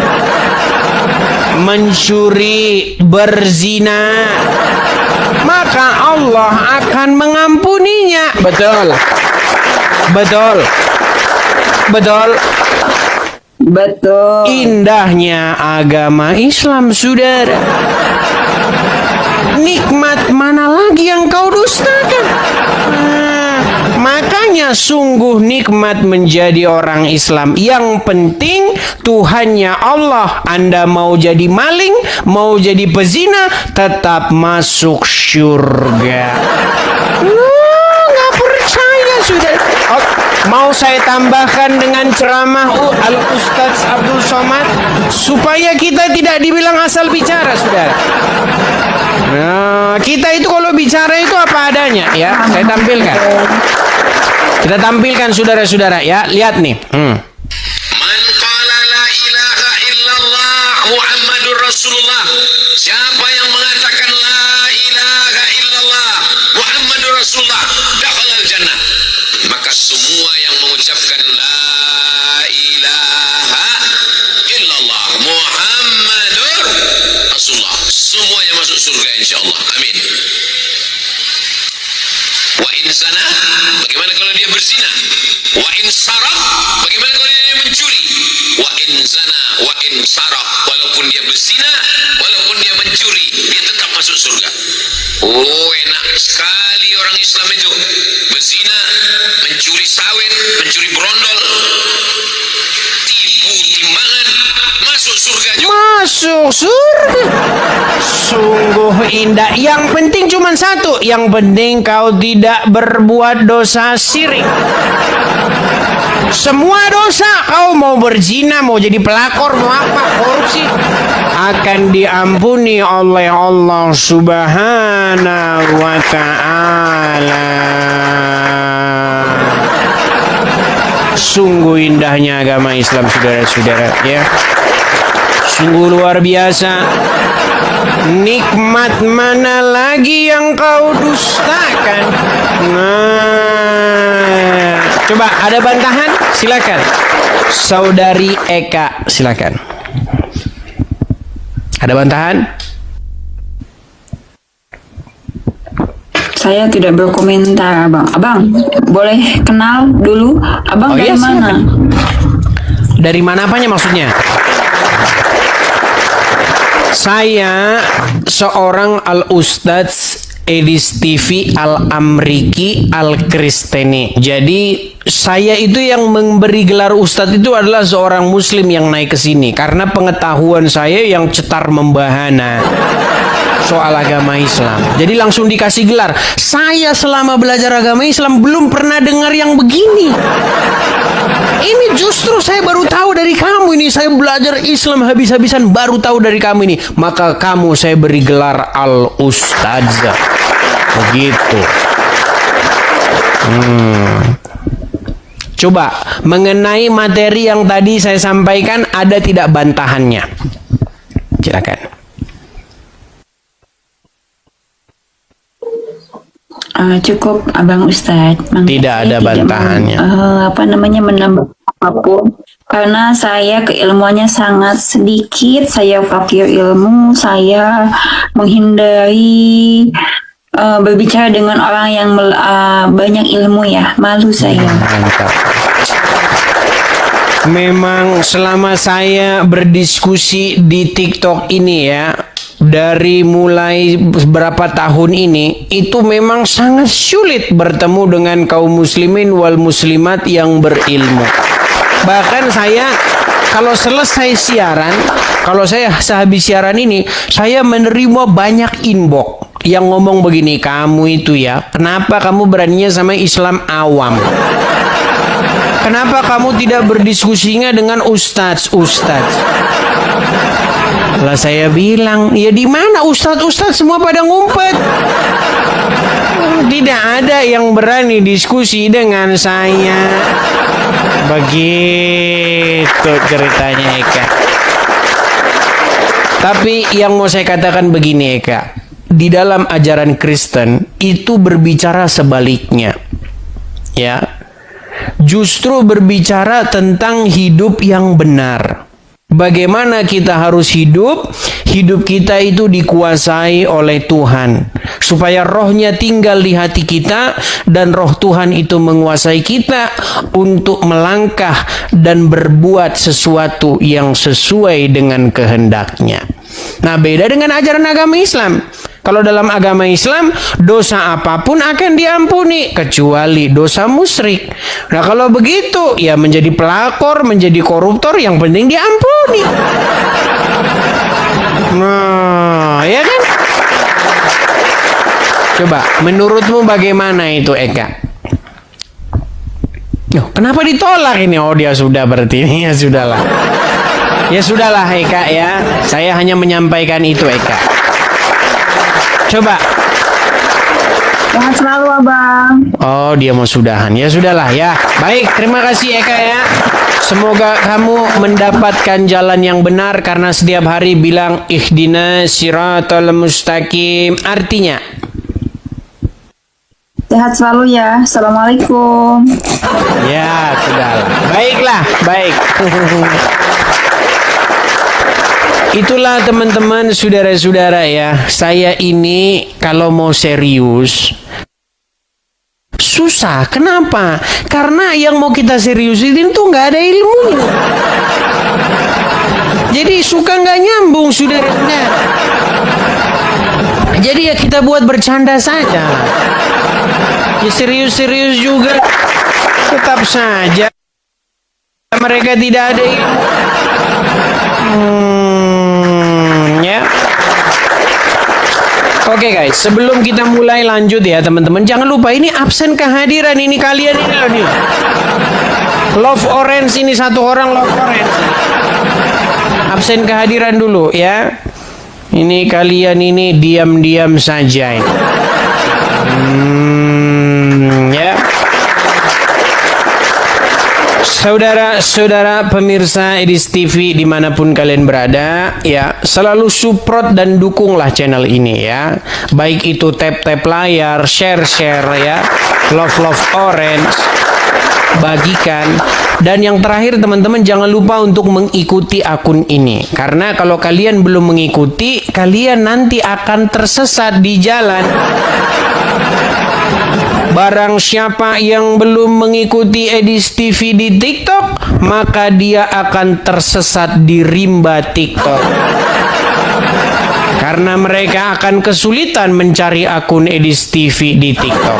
mencuri, berzina, maka Allah akan mengampuninya. Betul. Betul. Betul. Betul. Indahnya agama Islam, saudara. Nikmat mana lagi yang kau dustakan? Makanya sungguh nikmat menjadi orang Islam. Yang penting Tuhannya Allah. Anda mau jadi maling, mau jadi pezina, tetap masuk surga. Nggak percaya sudah. Oh, mau saya tambahkan dengan ceramah Al-Ustadz Abdul Somad supaya kita tidak dibilang asal bicara, saudara. Nah, kita itu kalau bicara itu apa adanya, ya. Saya tampilkan. Kita tampilkan, saudara-saudara, ya. Lihat nih. Man qala la ilaha illallah Muhammadur Rasulullah. Siapa yang mengatakan la ilaha illallah Muhammadur Rasulullah, dakhalal jannah. Maka semua yang mengucapkan la ilaha illallah Muhammadur Rasulullah, semuanya masuk surga insyaallah. Amin. Wa in zana, bagaimana kalau dia berzina? Wa in saraq, bagaimana kalau dia mencuri? Wa in zana wa in saraq, walaupun dia berzina, walaupun dia mencuri, dia tetap masuk surga. Oh, enak sekali orang Islam itu. Berzina, mencuri sawit, mencuri brondol, tipu timbangan, masuk surga juga. Masuk surga. Sungguh indah. Yang penting cuma satu. Yang penting kau tidak berbuat dosa syirik. Semua dosa, kau mau berzina, mau jadi pelakor, mau apa, korupsi, akan diampuni oleh Allah Subhanahu wa ta'ala. Sungguh indahnya agama Islam, saudara-saudara, ya. Sungguh luar biasa. Nikmat mana lagi yang kau dustakan? Nah, coba ada bantahan? Silakan. Saudari Eka, silakan. Ada bantahan? Saya tidak berkomentar, Abang. Abang, boleh kenal dulu? Abang dari mana? Silakan. Dari mana apanya maksudnya? Saya seorang Al-Ustadz Edis TV Al-Amriki Al-Kristeni. Jadi saya itu yang memberi gelar Ustadz itu adalah seorang muslim yang naik ke sini karena pengetahuan saya yang cetar membahana soal agama Islam. Jadi langsung dikasih gelar. Saya selama belajar agama Islam belum pernah dengar yang begini. Ini justru saya baru tahu dari kamu ini. Saya belajar Islam habis-habisan baru tahu dari kamu ini. Maka kamu saya beri gelar Al-Ustadz. Begitu. Coba mengenai materi yang tadi saya sampaikan, ada tidak bantahannya? Silakan. Cukup Abang Ustadz. Tidak ada bantahannya. Menambah apapun karena saya keilmuannya sangat sedikit. Saya fakir ilmu. Saya menghindari berbicara dengan orang yang banyak ilmu ya. Malu saya. Mantap. Memang selama saya berdiskusi di TikTok ini ya, dari mulai beberapa tahun ini, itu memang sangat sulit bertemu dengan kaum muslimin wal muslimat yang berilmu. Bahkan saya kalau selesai siaran, kalau saya sehabis siaran ini, saya menerima banyak inbox yang ngomong begini, kamu itu ya, kenapa kamu beraninya sama Islam awam? Kenapa kamu tidak berdiskusinya dengan ustadz? Lah saya bilang, ya di mana ustadz semua pada ngumpet. Tidak ada yang berani diskusi dengan saya. Begitu ceritanya Eka. Tapi yang mau saya katakan begini Eka, di dalam ajaran Kristen itu berbicara sebaliknya. Ya. Justru berbicara tentang hidup yang benar. Bagaimana kita harus hidup? Hidup kita itu dikuasai oleh Tuhan. Supaya rohnya tinggal di hati kita dan roh Tuhan itu menguasai kita untuk melangkah dan berbuat sesuatu yang sesuai dengan kehendaknya. Nah, beda dengan ajaran agama Islam. Kalau dalam agama Islam, dosa apapun akan diampuni, kecuali dosa musyrik. Nah kalau begitu, ya menjadi pelakor, menjadi koruptor, yang penting diampuni. Nah, ya kan? Coba, menurutmu bagaimana itu Eka? Loh, kenapa ditolak ini? Oh dia sudah berarti ini, ya sudahlah. Ya sudahlah Eka ya, saya hanya menyampaikan itu Eka. Coba. Sehat selalu Abang. Oh dia mau sudahan. Ya sudahlah ya. Baik, terima kasih Eka ya. Semoga kamu mendapatkan jalan yang benar karena setiap hari bilang ihdina siratal mustaqim. Artinya Sehat selalu ya. Assalamualaikum. ya sudahlah. Baiklah, baik. Itulah teman-teman, saudara-saudara ya. Saya ini kalau mau serius susah. Kenapa? Karena yang mau kita seriusin tuh nggak ada ilmunya. Jadi suka nggak nyambung, saudara-saudara. Jadi ya kita buat bercanda saja. Ya serius-serius juga tetap saja mereka tidak ada ilmu. Ya. Oke guys, sebelum kita mulai lanjut ya teman-teman, jangan lupa ini absen kehadiran ini kalian ini loh nih. Love Orange ini satu orang Love Orange. Absen kehadiran dulu ya. Ini kalian ini diam-diam saja ini. Ya. Saudara-saudara pemirsa Edis TV dimanapun kalian berada ya, selalu support dan dukunglah channel ini ya, baik itu tap layar, share ya, love orange, bagikan, dan yang terakhir teman-teman jangan lupa untuk mengikuti akun ini, karena kalau kalian belum mengikuti kalian nanti akan tersesat di jalan. Barang siapa yang belum mengikuti Edis TV di TikTok, maka dia akan tersesat di rimba TikTok. Karena mereka akan kesulitan mencari akun Edis TV di TikTok.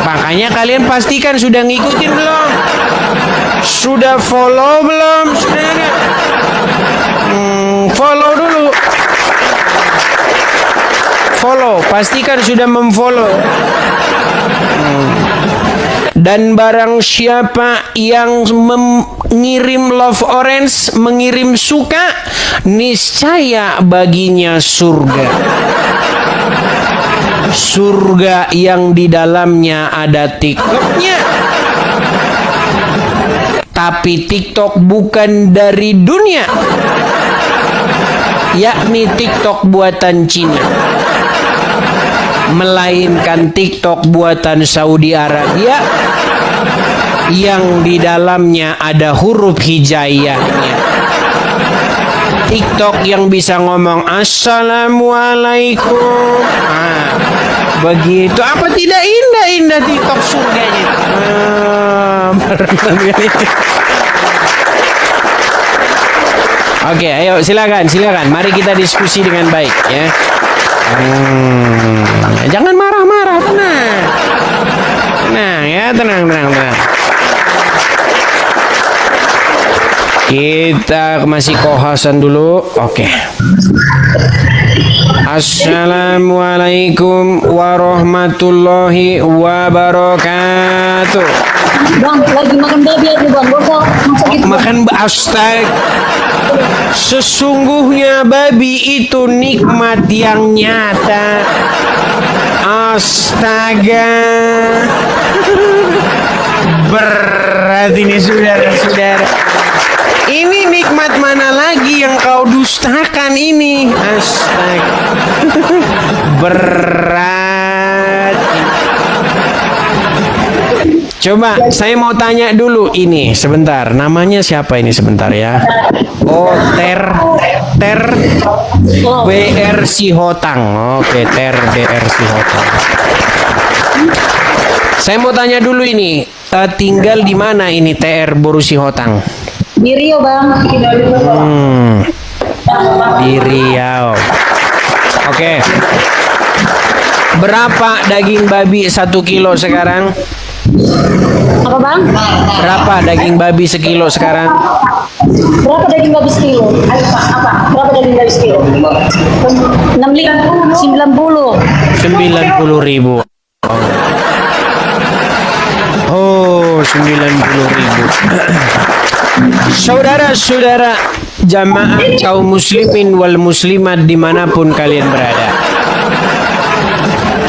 Makanya kalian pastikan sudah ngikutin belum? Sudah follow belum? Sudah ada? Follow dulu. Follow, pastikan sudah memfollow. Dan barang siapa yang mengirim love orange, mengirim suka, niscaya baginya surga. Surga yang di dalamnya ada TikToknya. Tapi TikTok bukan dari dunia, yakni TikTok buatan Cina, melainkan TikTok buatan Saudi Arabia yang di dalamnya ada huruf hijaiyahnya. TikTok yang bisa ngomong Assalamualaikum. Begitu. Apa tidak indah-indah TikTok surganya? Oke, ayo silakan. Mari kita diskusi dengan baik ya. Jangan marah-marah, tenang. Tenang. Kita masih kohasan dulu. Oke. Assalamualaikum warahmatullahi wabarakatuh. Bang, lagi makan babi aja bang, bosok gitu. Makan astaga. Sesungguhnya babi itu nikmat yang nyata. Astaga. Berat ini saudara-saudara. Ini nikmat mana lagi yang kau dustakan ini? Astaga. Berat. Coba saya mau tanya dulu ini sebentar. Namanya siapa ini sebentar ya? Oh, Ter BR Sihotang. Oke, Ter BR Sihotang. Saya mau tanya dulu ini, tinggal di mana ini TR Boru Sihotang? Di Riau bang. Di Riau. Oke. Berapa daging babi 1 kilo sekarang? Apa bang? Berapa daging babi sekilo sekarang? Berapa daging babi sekilo? Berapa daging babi sekilo? 90.000. Oh, 90.000. Saudara-saudara jamaah kaum muslimin wal muslimat dimanapun kalian berada,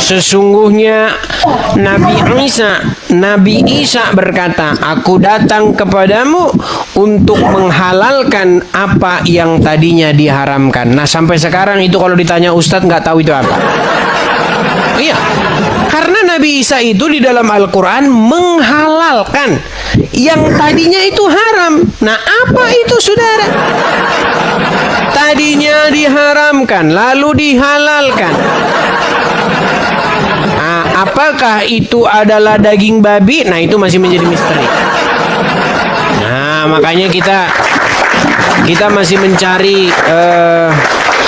sesungguhnya Nabi Isa berkata, aku datang kepadamu untuk menghalalkan apa yang tadinya diharamkan. Nah sampai sekarang itu kalau ditanya Ustadz nggak tahu itu apa. Iya, karena Nabi Isa itu di dalam Al-Quran menghalalkan yang tadinya itu haram. Nah apa itu saudara? Tadinya diharamkan lalu dihalalkan. Apakah itu adalah daging babi? Nah itu masih menjadi misteri. Nah makanya kita masih mencari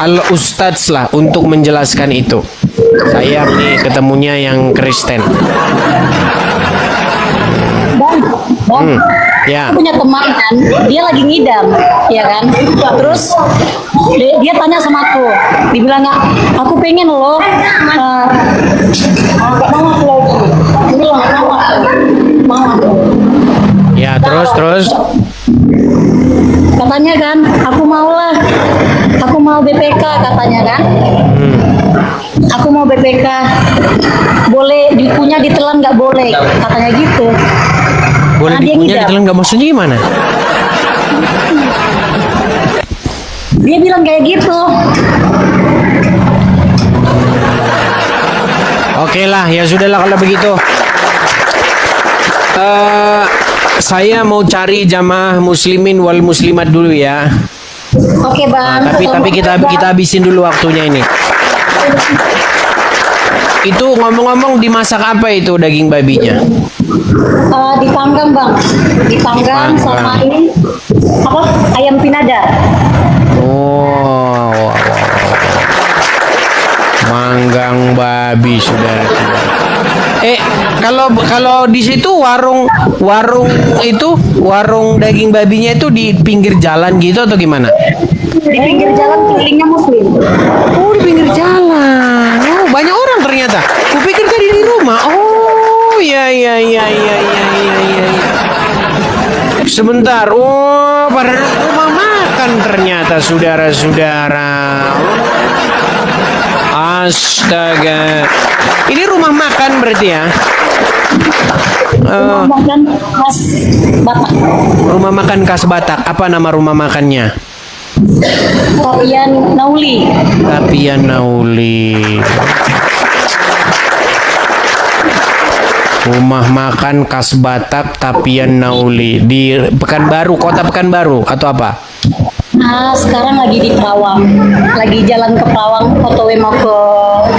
al-ustadz lah untuk menjelaskan itu. Saya nih ketemunya yang Kristen. Bang, ya. Aku punya teman kan, dia lagi ngidam, ya kan. Terus dia tanya sama aku, dibilangnya, aku pengen loh, nggak mau aku lagi, ini loh nggak mau aku. Ya terus. Katanya kan, aku mau BPK katanya kan. Aku mau BPK, boleh dikunyah ditelan nggak boleh, katanya gitu. Boleh dikunyah ditelan nggak, maksudnya gimana? Dia bilang kayak gitu. Oke lah, ya sudahlah kalau begitu. Saya mau cari jamaah muslimin wal muslimat dulu ya. Oke bang. Nah, tapi kita habisin dulu waktunya ini. Itu ngomong-ngomong dimasak apa itu daging babinya? Dipanggang bang, dipanggang sama ini apa ayam pinada. Oh, wow. Manggang babi, saudara-saudara. Kalau di situ warung daging babinya itu di pinggir jalan gitu atau gimana? Di pinggir jalan kelilingnya muslim. Oh, di pinggir jalan. Oh, banyak orang ternyata. Kupikir tadi di rumah. Oh, ya. Sebentar. Oh, pada rumah makan ternyata, saudara-saudara. Astaga. Ini rumah makan berarti ya? Rumah makan khas Batak. Rumah makan khas Batak. Apa nama rumah makannya? Tapian Nauli. Tapian Nauli. Rumah makan khas Batak Tapian Nauli di Pekanbaru, kota Pekanbaru atau apa? Nah, sekarang lagi di Kerawang. Lagi jalan ke Kerawang, OTW mau ke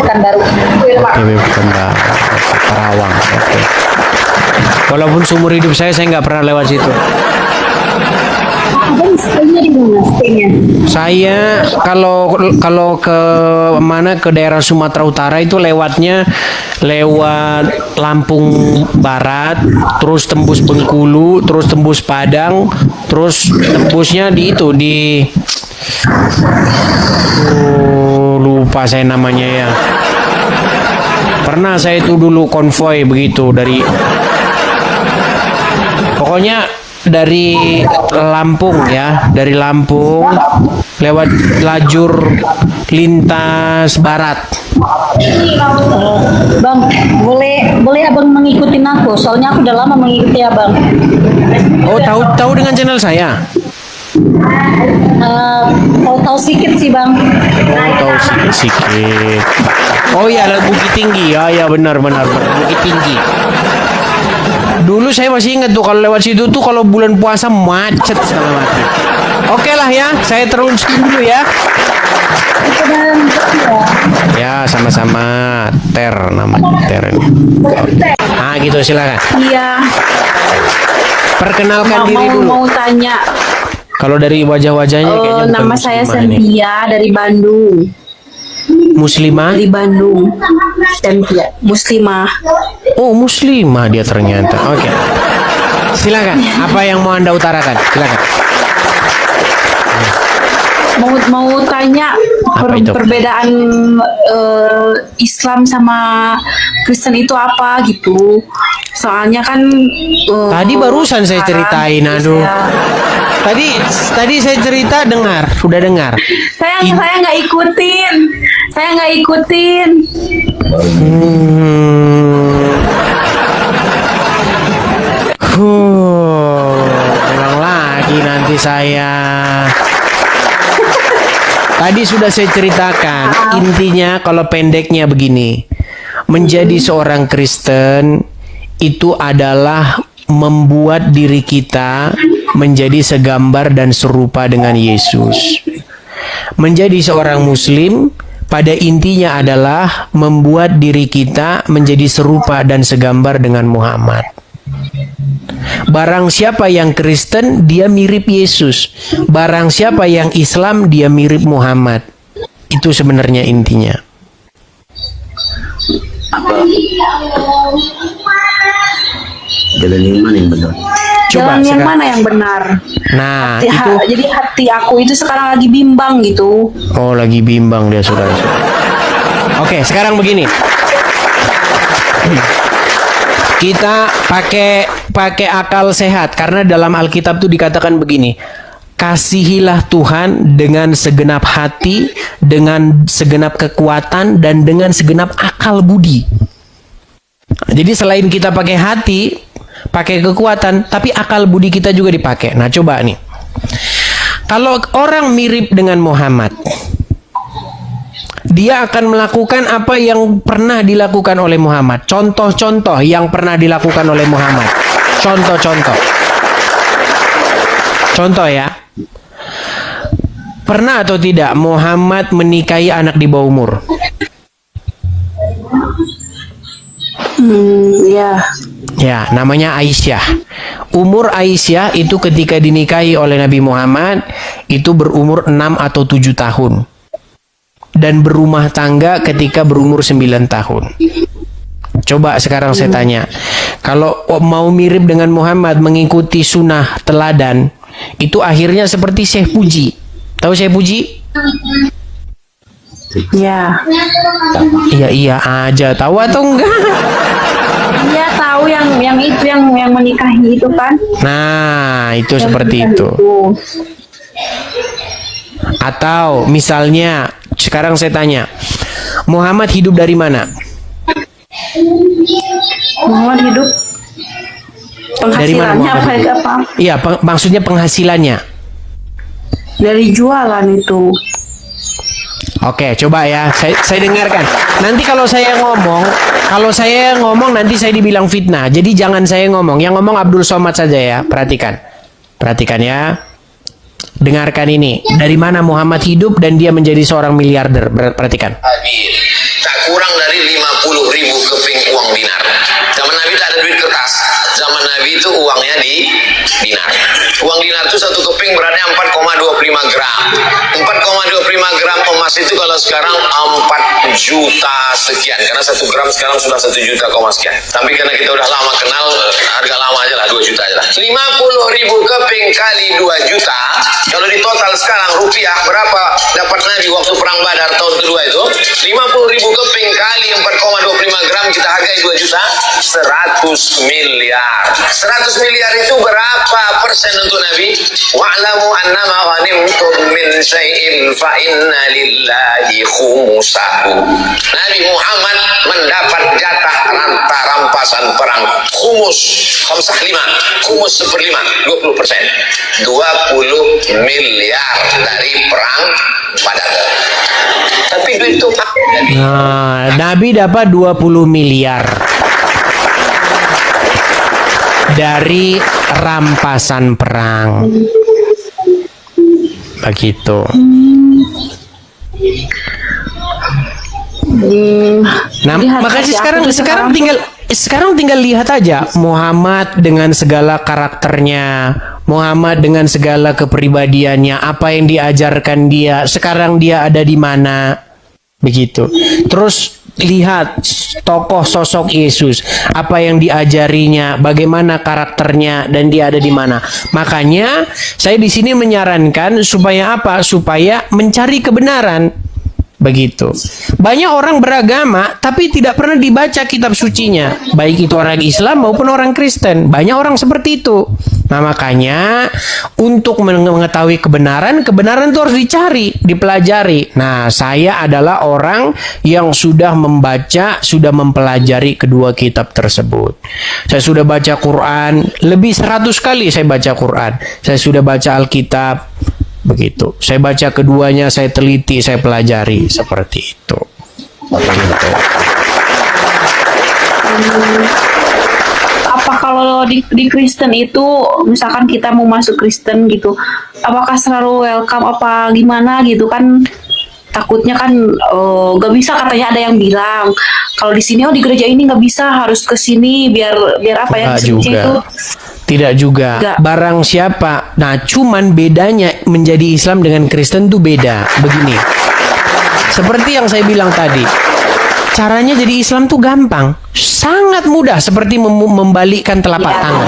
Pekanbaru. Oke, Pekanbaru. Kerawang. Oke. Walaupun seumur hidup saya nggak pernah lewat situ. Abang stay-nya di mana? Stay-nya? Saya kalau ke mana, ke daerah Sumatera Utara itu lewat Lampung Barat, terus tembus Bengkulu, terus tembus Padang, terus tembusnya lupa saya namanya ya. Pernah saya itu dulu konvoy begitu pokoknya dari Lampung ya, dari Lampung lewat lajur lintas barat. Bang, boleh abang mengikutin aku, soalnya aku udah lama mengikuti abang. Oh, tahu dengan channel saya? Tahu sedikit sih bang. Oh, tahu sedikit. Oh ya, Bukit Tinggi. Ya benar Bukit Tinggi. Dulu saya masih ingat tuh kalau lewat situ tuh kalau bulan puasa macet setengah mati. Oke lah ya, saya terusin dulu ya. Ya, sama-sama. Namanya Ter ini. Ah gitu, silakan. Iya. Perkenalkan diri dulu. Mau tanya. Kalau dari wajah-wajahnya kayaknya bukan nama saya muslimah ini. Cynthia dari Bandung. Muslimah? Dari Bandung. Cynthia, muslimah. Oh, muslimah dia ternyata. Oke. Silakan. Apa yang mau Anda utarakan? Silakan. Mau tanya Apa itu? perbedaan Islam sama Kristen itu apa gitu. Soalnya kan Tadi barusan saya sekarang ceritain, aduh. Tadi saya cerita sudah dengar. Saya nggak ikutin. Ulang lagi nanti saya. Tadi sudah saya ceritakan, intinya kalau pendeknya begini. Menjadi seorang Kristen itu adalah membuat diri kita menjadi segambar dan serupa dengan Yesus. Menjadi seorang Muslim pada intinya adalah membuat diri kita menjadi serupa dan segambar dengan Muhammad. Barang siapa yang Kristen, dia mirip Yesus. Barang siapa yang Islam, dia mirip Muhammad. Itu sebenarnya intinya. Jalan yang mana yang benar? Coba Jalan yang sekarang. mana yang benar? Nah, Jadi hati aku itu sekarang lagi bimbang gitu. Oh, lagi bimbang dia, saudara. Oke, sekarang begini. Kita pakai akal sehat, karena dalam Alkitab itu dikatakan begini. Kasihilah Tuhan dengan segenap hati, dengan segenap kekuatan, dan dengan segenap akal budi. Jadi selain kita pakai hati, pakai kekuatan, tapi akal budi kita juga dipakai. Nah, coba nih. Kalau orang mirip dengan Muhammad, dia akan melakukan apa yang pernah dilakukan oleh Muhammad. Contoh-contoh yang pernah dilakukan oleh Muhammad. Contoh-contoh. Contoh ya. Pernah atau tidak Muhammad menikahi anak di bawah umur? Ya. Ya, namanya Aisyah. Umur Aisyah itu ketika dinikahi oleh Nabi Muhammad itu berumur 6 atau 7 tahun. dan berumah tangga ketika berumur 9 tahun. Coba sekarang saya tanya, kalau mau mirip dengan Muhammad, mengikuti sunnah teladan, itu akhirnya seperti Syekh Puji. Tahu Syekh Puji? Ya. Iya aja. Tahu atau enggak? Iya tahu yang itu yang menikahi itu kan. Nah, itu seperti itu. Atau misalnya, sekarang saya tanya, Muhammad hidup dari mana? Muhammad hidup Dari mana penghasilannya Muhammad hidup? apa? Iya, maksudnya penghasilannya. Dari jualan itu. Oke, coba ya, saya dengarkan. Nanti kalau saya ngomong nanti saya dibilang fitnah. Jadi jangan saya ngomong. Yang ngomong Abdul Somad saja ya. Perhatikan ya. Dengarkan ini. Dari mana Muhammad hidup dan dia menjadi seorang miliarder? Perhatikan. Tak kurang dari 50.000 keping uang dinar. Zaman Nabi tak ada duit kertas. Zaman Nabi itu uangnya di dinar. Uang dinar itu satu keping beratnya 4,25 gram. 4,25 gram emas itu kalau sekarang 4 juta sekian. Karena 1 gram sekarang sudah 1 juta sekian. Tapi karena kita udah lama kenal, harga lama aja lah, 2 juta aja lah. 50.000 keping kali 2 juta. Kalau di total sekarang rupiah berapa dapat Nabi waktu perang Badar tahun kedua itu? 50.000 keping kali 4,25 gram kita hargai 2 juta. 100 miliar. 100 miliar itu berapa persen untuk Nabi? Wa'lamu annama ghanimtum min syai'in fa inna lillahi khumusahu. Nabi Muhammad mendapat jatah rampasan perang khumus 5, khumus 1/5, 20%. 20 miliar dari perang Badar. Tapi duit itu Nah, Nabi dapat 20 miliar dari rampasan perang. Begitu. Nah, makanya sekarang tinggal lihat aja Muhammad dengan segala karakternya, Muhammad dengan segala kepribadiannya, apa yang diajarkan dia, sekarang dia ada di mana. Begitu. Terus lihat tokoh sosok Yesus, apa yang diajarinya, bagaimana karakternya, dan dia ada di mana. Makanya saya di sini menyarankan supaya apa? Supaya mencari kebenaran. Begitu. Banyak orang beragama tapi tidak pernah dibaca kitab sucinya, baik itu orang Islam maupun orang Kristen. Banyak orang seperti itu. Nah, makanya untuk mengetahui kebenaran itu harus dicari, dipelajari. Nah, saya adalah orang yang sudah membaca, sudah mempelajari kedua kitab tersebut. Saya sudah baca Quran, lebih 100 kali saya baca Quran. Saya sudah baca Alkitab. Begitu. Saya baca keduanya, saya teliti, saya pelajari seperti itu. Begitu. Apa kalau di Kristen itu, misalkan kita mau masuk Kristen gitu, apakah selalu welcome apa gimana gitu kan? Takutnya kan gak bisa, katanya ada yang bilang kalau di sini di gereja ini nggak bisa, harus ke sini biar apa ya itu. Tidak juga. Enggak. Barang siapa. Nah, cuman bedanya menjadi Islam dengan Kristen tuh beda. Begini. Seperti yang saya bilang tadi. Caranya jadi Islam tuh gampang. Sangat mudah, seperti membalikkan telapak tangan.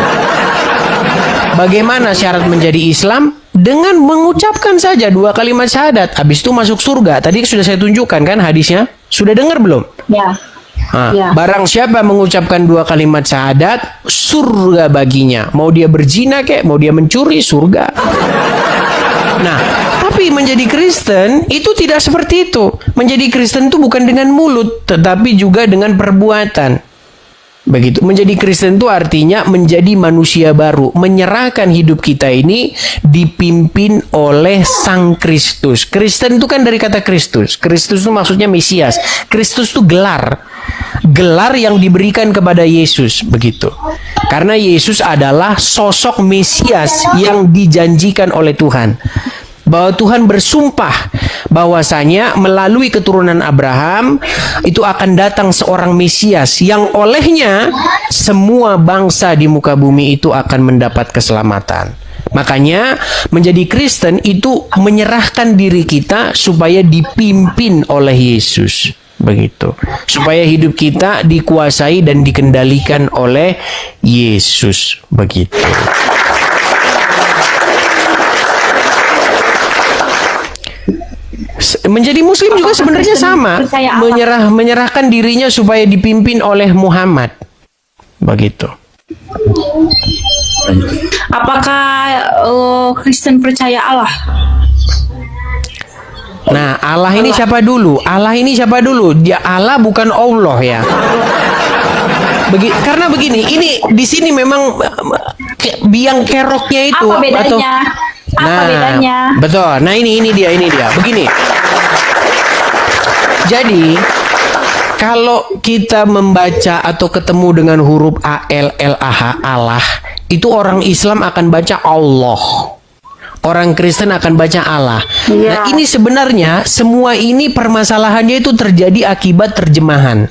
Bagaimana syarat menjadi Islam? Dengan mengucapkan saja 2 kalimat syahadat. Habis itu masuk surga. Tadi sudah saya tunjukkan kan hadisnya? Sudah dengar belum? Ya. Nah, Ya. barang siapa mengucapkan 2 kalimat syahadat, surga baginya. Mau dia berzina kek, mau dia mencuri, surga. Nah, tapi menjadi Kristen itu tidak seperti itu. Menjadi Kristen itu bukan dengan mulut, tetapi juga dengan perbuatan. Begitu. Menjadi Kristen itu artinya menjadi manusia baru, menyerahkan hidup kita ini dipimpin oleh Sang Kristus. Kristen itu kan dari kata Kristus. Kristus itu maksudnya Mesias. Kristus itu gelar yang diberikan kepada Yesus, begitu. Karena Yesus adalah sosok Mesias yang dijanjikan oleh Tuhan. Bahwa Tuhan bersumpah bahwasanya melalui keturunan Abraham itu akan datang seorang Mesias yang olehnya semua bangsa di muka bumi itu akan mendapat keselamatan. Makanya menjadi Kristen itu menyerahkan diri kita supaya dipimpin oleh Yesus. Begitu. Supaya hidup kita dikuasai dan dikendalikan oleh Yesus. Begitu. Menjadi muslim juga sebenarnya sama, menyerahkan dirinya supaya dipimpin oleh Muhammad. Begitu. Apakah Kristen percaya Allah? Nah, Allah ini siapa dulu? Allah ini siapa dulu? Dia Allah bukan Allah ya. Karena begini, ini di sini memang biang keroknya itu. Apa bedanya? Apa bedanya? Betul. Nah ini dia. Begini. Jadi kalau kita membaca atau ketemu dengan huruf ALLAH Allah, itu orang Islam akan baca Allah. Orang Kristen akan baca Allah. Nah ini sebenarnya semua ini permasalahannya itu terjadi akibat terjemahan.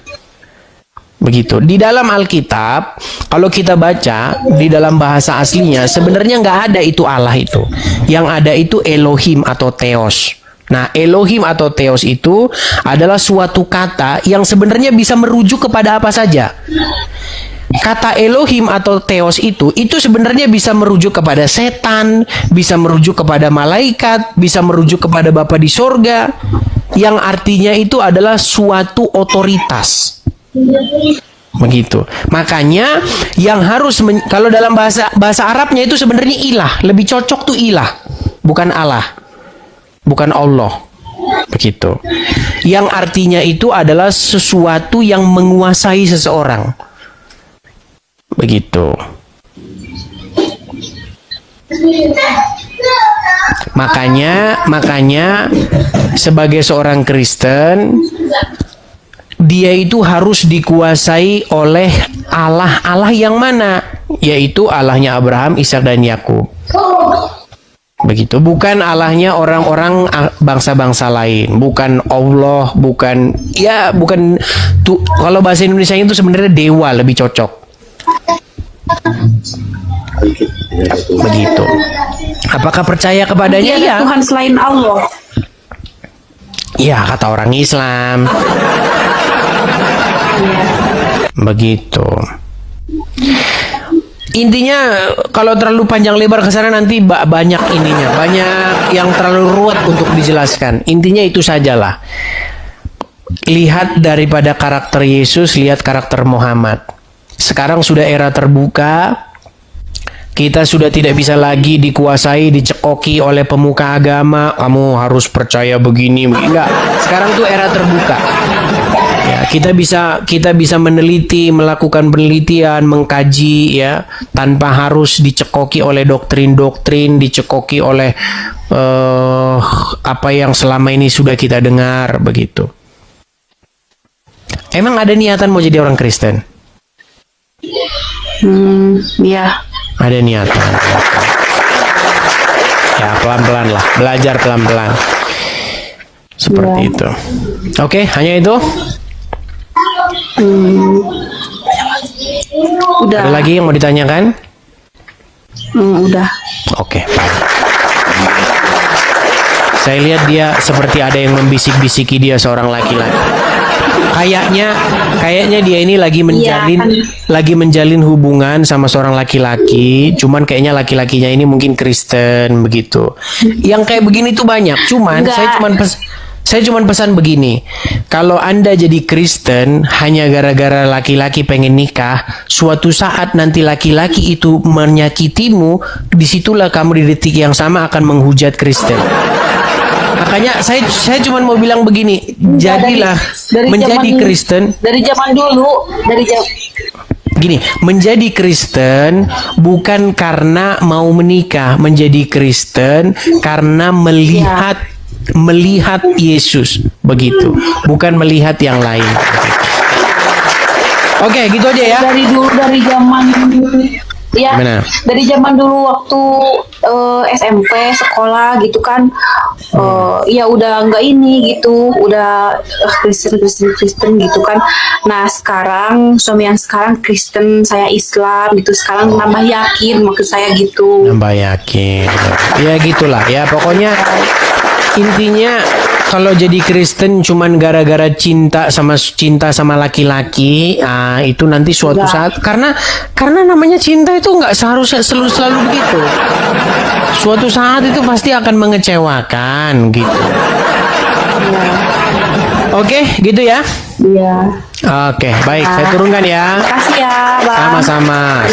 Begitu. Di dalam Alkitab, kalau kita baca di dalam bahasa aslinya, sebenarnya nggak ada itu Allah itu. Yang ada itu Elohim atau Theos. Nah, Elohim atau Theos itu adalah suatu kata yang sebenarnya bisa merujuk kepada apa saja. Kata Elohim atau Theos itu sebenarnya bisa merujuk kepada setan, bisa merujuk kepada malaikat, bisa merujuk kepada Bapa di sorga, yang artinya itu adalah suatu otoritas. Begitu. Makanya yang harus kalau dalam bahasa Arabnya itu sebenarnya ilah, lebih cocok tuh ilah, bukan Allah, bukan Allah. Begitu. Yang artinya itu adalah sesuatu yang menguasai seseorang. Begitu. Makanya sebagai seorang Kristen, dia itu harus dikuasai oleh Allah yang mana? Yaitu Allahnya Abraham, Ishak dan Yakub. Begitu, bukan Allahnya orang-orang bangsa-bangsa lain, bukan Allah, bukan tuh, kalau bahasa Indonesia itu sebenarnya dewa lebih cocok. Begitu. Apakah percaya kepadanya? Iya. Tuhan selain Allah. Ya, kata orang Islam. Begitu. Intinya kalau terlalu panjang lebar ke sana nanti banyak yang terlalu ruwet untuk dijelaskan. Intinya itu sajalah. Lihat daripada karakter Yesus, lihat karakter Muhammad. Sekarang sudah era terbuka. Kita sudah tidak bisa lagi dikuasai, dicekoki oleh pemuka agama. Kamu harus percaya begini. Enggak. Sekarang tuh era terbuka. Ya, kita bisa meneliti, melakukan penelitian, mengkaji ya, tanpa harus dicekoki oleh doktrin-doktrin, dicekoki oleh apa yang selama ini sudah kita dengar begitu. Emang ada niatan mau jadi orang Kristen? Ya. Ada niatan. Ya, pelan-pelan lah, belajar pelan-pelan. Seperti itu. Oke, hanya itu. Udah. Ada lagi yang mau ditanyakan? Udah. Oke, baik. Saya lihat dia seperti ada yang membisik-bisiki dia seorang laki-laki. Kayaknya dia ini lagi menjalin hubungan sama seorang laki-laki. Cuman kayaknya laki-lakinya ini mungkin Kristen begitu. Yang kayak begini tuh banyak. Cuman saya cuman pesan begini. Kalau Anda jadi Kristen hanya gara-gara laki-laki pengen nikah, suatu saat nanti laki-laki itu menyakitimu, disitulah kamu di detik yang sama akan menghujat Kristen. Makanya saya cuma mau bilang begini, jadilah menjadi Kristen dari zaman dulu, gini, menjadi Kristen bukan karena mau menikah, menjadi Kristen karena melihat Yesus begitu, bukan melihat yang lain. Oke, gitu aja ya. Dari zaman ya, gimana? dari zaman dulu waktu SMP sekolah gitu kan, ya udah nggak ini gitu, udah Kristen gitu kan. Nah sekarang suami yang sekarang Kristen, saya Islam gitu, sekarang nambah yakin maksud saya gitu. Nambah yakin. Ya gitulah ya, pokoknya intinya kalau jadi Kristen cuman gara-gara cinta sama laki-laki, itu nanti suatu saat, karena namanya cinta itu nggak seharusnya selalu begitu. Suatu saat itu pasti akan mengecewakan gitu. Oke, gitu ya. Iya. Oke, baik, saya turunkan ya. Makasih ya, Bang. Sama-sama.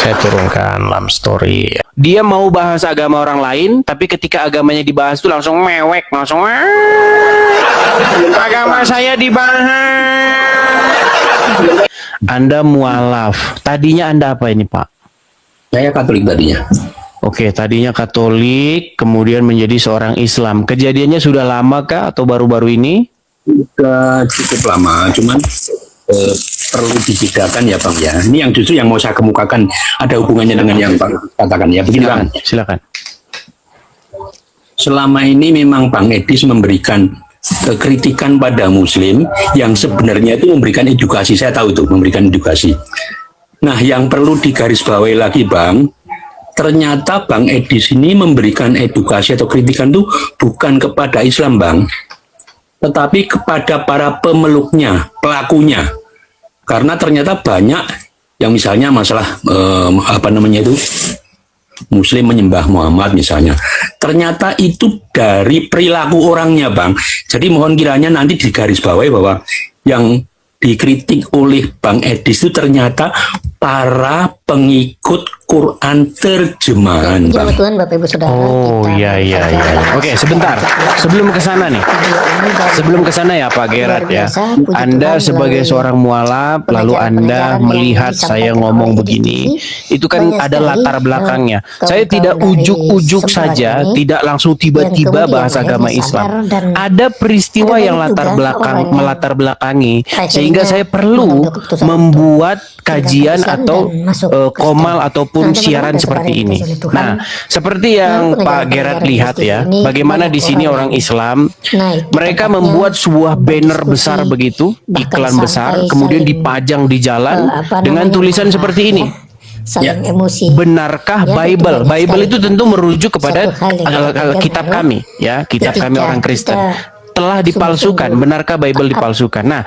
Saya turunkan Lam Story. Dia mau bahas agama orang lain, tapi ketika agamanya dibahas tuh langsung mewek, langsung agama saya dibahas. Anda mualaf. Tadinya Anda apa ini, Pak? Saya Katolik tadinya. Oke, tadinya Katolik, kemudian menjadi seorang Islam. Kejadiannya sudah lama kah atau baru-baru ini? Sudah cukup lama, cuman perlu dibedakan ya Bang ya. Ini yang justru yang mau saya kemukakan, ada hubungannya dengan yang Bang katakan ya. Begini Bang. Silakan. Selama ini memang Bang Edis memberikan kritikan pada Muslim yang sebenarnya itu memberikan edukasi. Saya tahu itu memberikan edukasi. Nah, yang perlu digarisbawahi lagi Bang, ternyata Bang Edis ini memberikan edukasi atau kritikan itu bukan kepada Islam Bang, tetapi kepada para pemeluknya, pelakunya. Karena ternyata banyak yang misalnya masalah Muslim menyembah Muhammad misalnya. Ternyata itu dari perilaku orangnya Bang. Jadi mohon kiranya nanti digarisbawahi bahwa yang dikritik oleh Bang Edis itu ternyata para pengikut Quran terjemahan Bang. Tuhan, Bapak Ibu Saudara. Oh iya. Oke, sebentar. Sebelum ke sana nih. Sebelum ke sana ya Pak Gerard ya. Anda sebagai seorang mualaf lalu Anda melihat saya ngomong begini, itu kan ada latar belakangnya. Saya tidak ujuk-ujuk saja, tidak langsung tiba-tiba bahas agama Islam. Ada peristiwa yang melatar belakangi sehingga saya perlu membuat kajian atau komal ataupun siaran seperti ini. Nah, seperti yang Pak Gerard lihat ya, bagaimana di sini orang Islam mereka membuat sebuah banner besar begitu, iklan besar, kemudian dipajang di jalan dengan tulisan seperti ini. Benarkah Bible? Bible itu tentu merujuk kepada kitab kami, ya, kitab kami orang Kristen. Telah dipalsukan, benarkah Bible dipalsukan? Nah,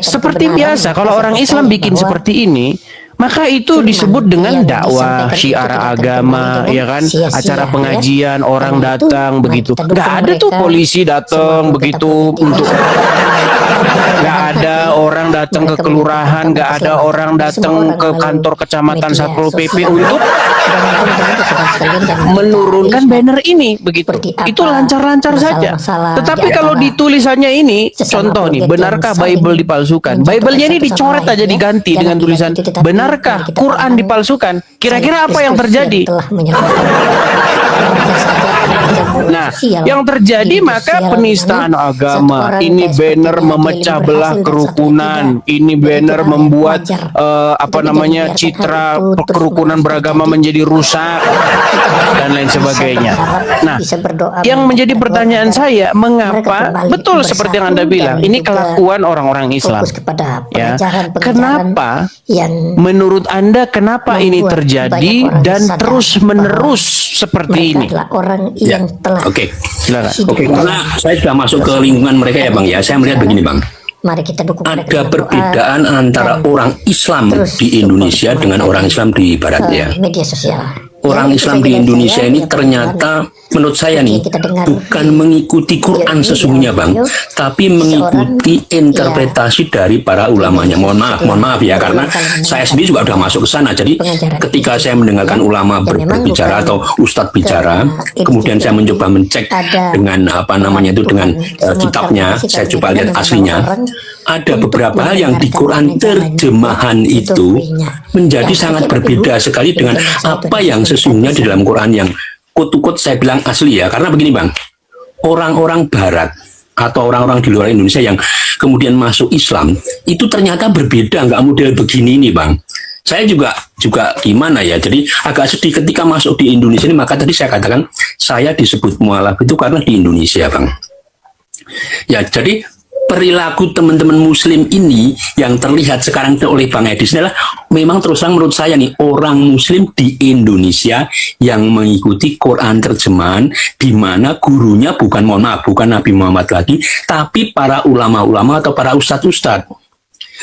seperti biasa kalau orang Islam bikin seperti ini, maka itu disebut dengan dakwah syiar agama, ya kan? Acara pengajian, orang datang begitu. Nggak ada tuh polisi datang begitu untuk, nggak ada orang datang ke kelurahan, nggak ada orang datang ke kantor kecamatan Satpol PP untuk menurunkan banner ini begitu. Itu lancar-lancar saja. Tetapi kalau di tulisannya ini, contoh nih, benarkah Bible dipalsukan? Bible-nya ini dicoret aja, diganti dengan tulisan benarkah Quran dipalsukan? Kira-kira apa yang terjadi? Nah, yang terjadi maka penistaan agama. Ini banner memecah belah kerukunan. Ini banner membuat citra kerukunan beragama menjadi rusak dan lain sebagainya. Nah, yang menjadi pertanyaan saya, mengapa betul seperti yang Anda bilang, ini kelakuan orang-orang Islam. Ya, kenapa menurut Anda kenapa ini terjadi dan terus-menerus seperti ini? Oke, karena saya sudah masuk ke lingkungan mereka ya Bang ya, saya melihat begini Bang. Ada perbedaan antara orang Islam di Indonesia dengan orang Islam di Barat ya. Orang Islam di Indonesia ini ternyata menurut saya nih bukan mengikuti Quran sesungguhnya Bang, tapi mengikuti interpretasi dari para ulamanya. Mohon maaf ya, karena saya sendiri juga sudah masuk ke sana. Jadi ketika saya mendengarkan ulama berbicara atau ustadz bicara, kemudian saya mencoba mencek dengan dengan kitabnya, saya coba lihat aslinya. Ada beberapa hal yang di Quran terjemahan itu menjadi sangat berbeda sekali dengan apa yang sesungguhnya di dalam Quran yang kut-kut saya bilang asli ya. Karena begini Bang, orang-orang Barat atau orang-orang di luar Indonesia yang kemudian masuk Islam itu ternyata berbeda, nggak model begini nih Bang. saya juga gimana ya, jadi agak sedih ketika masuk di Indonesia ini. Maka tadi saya katakan saya disebut mualaf itu karena di Indonesia, Bang. Ya, jadi perilaku teman-teman Muslim ini yang terlihat sekarang oleh Bang Edis adalah memang terus terang menurut saya nih, orang Muslim di Indonesia yang mengikuti Quran terjemahan, di mana gurunya bukan, mohon maaf, bukan Nabi Muhammad lagi, tapi para ulama-ulama atau para ustadz-ustadz.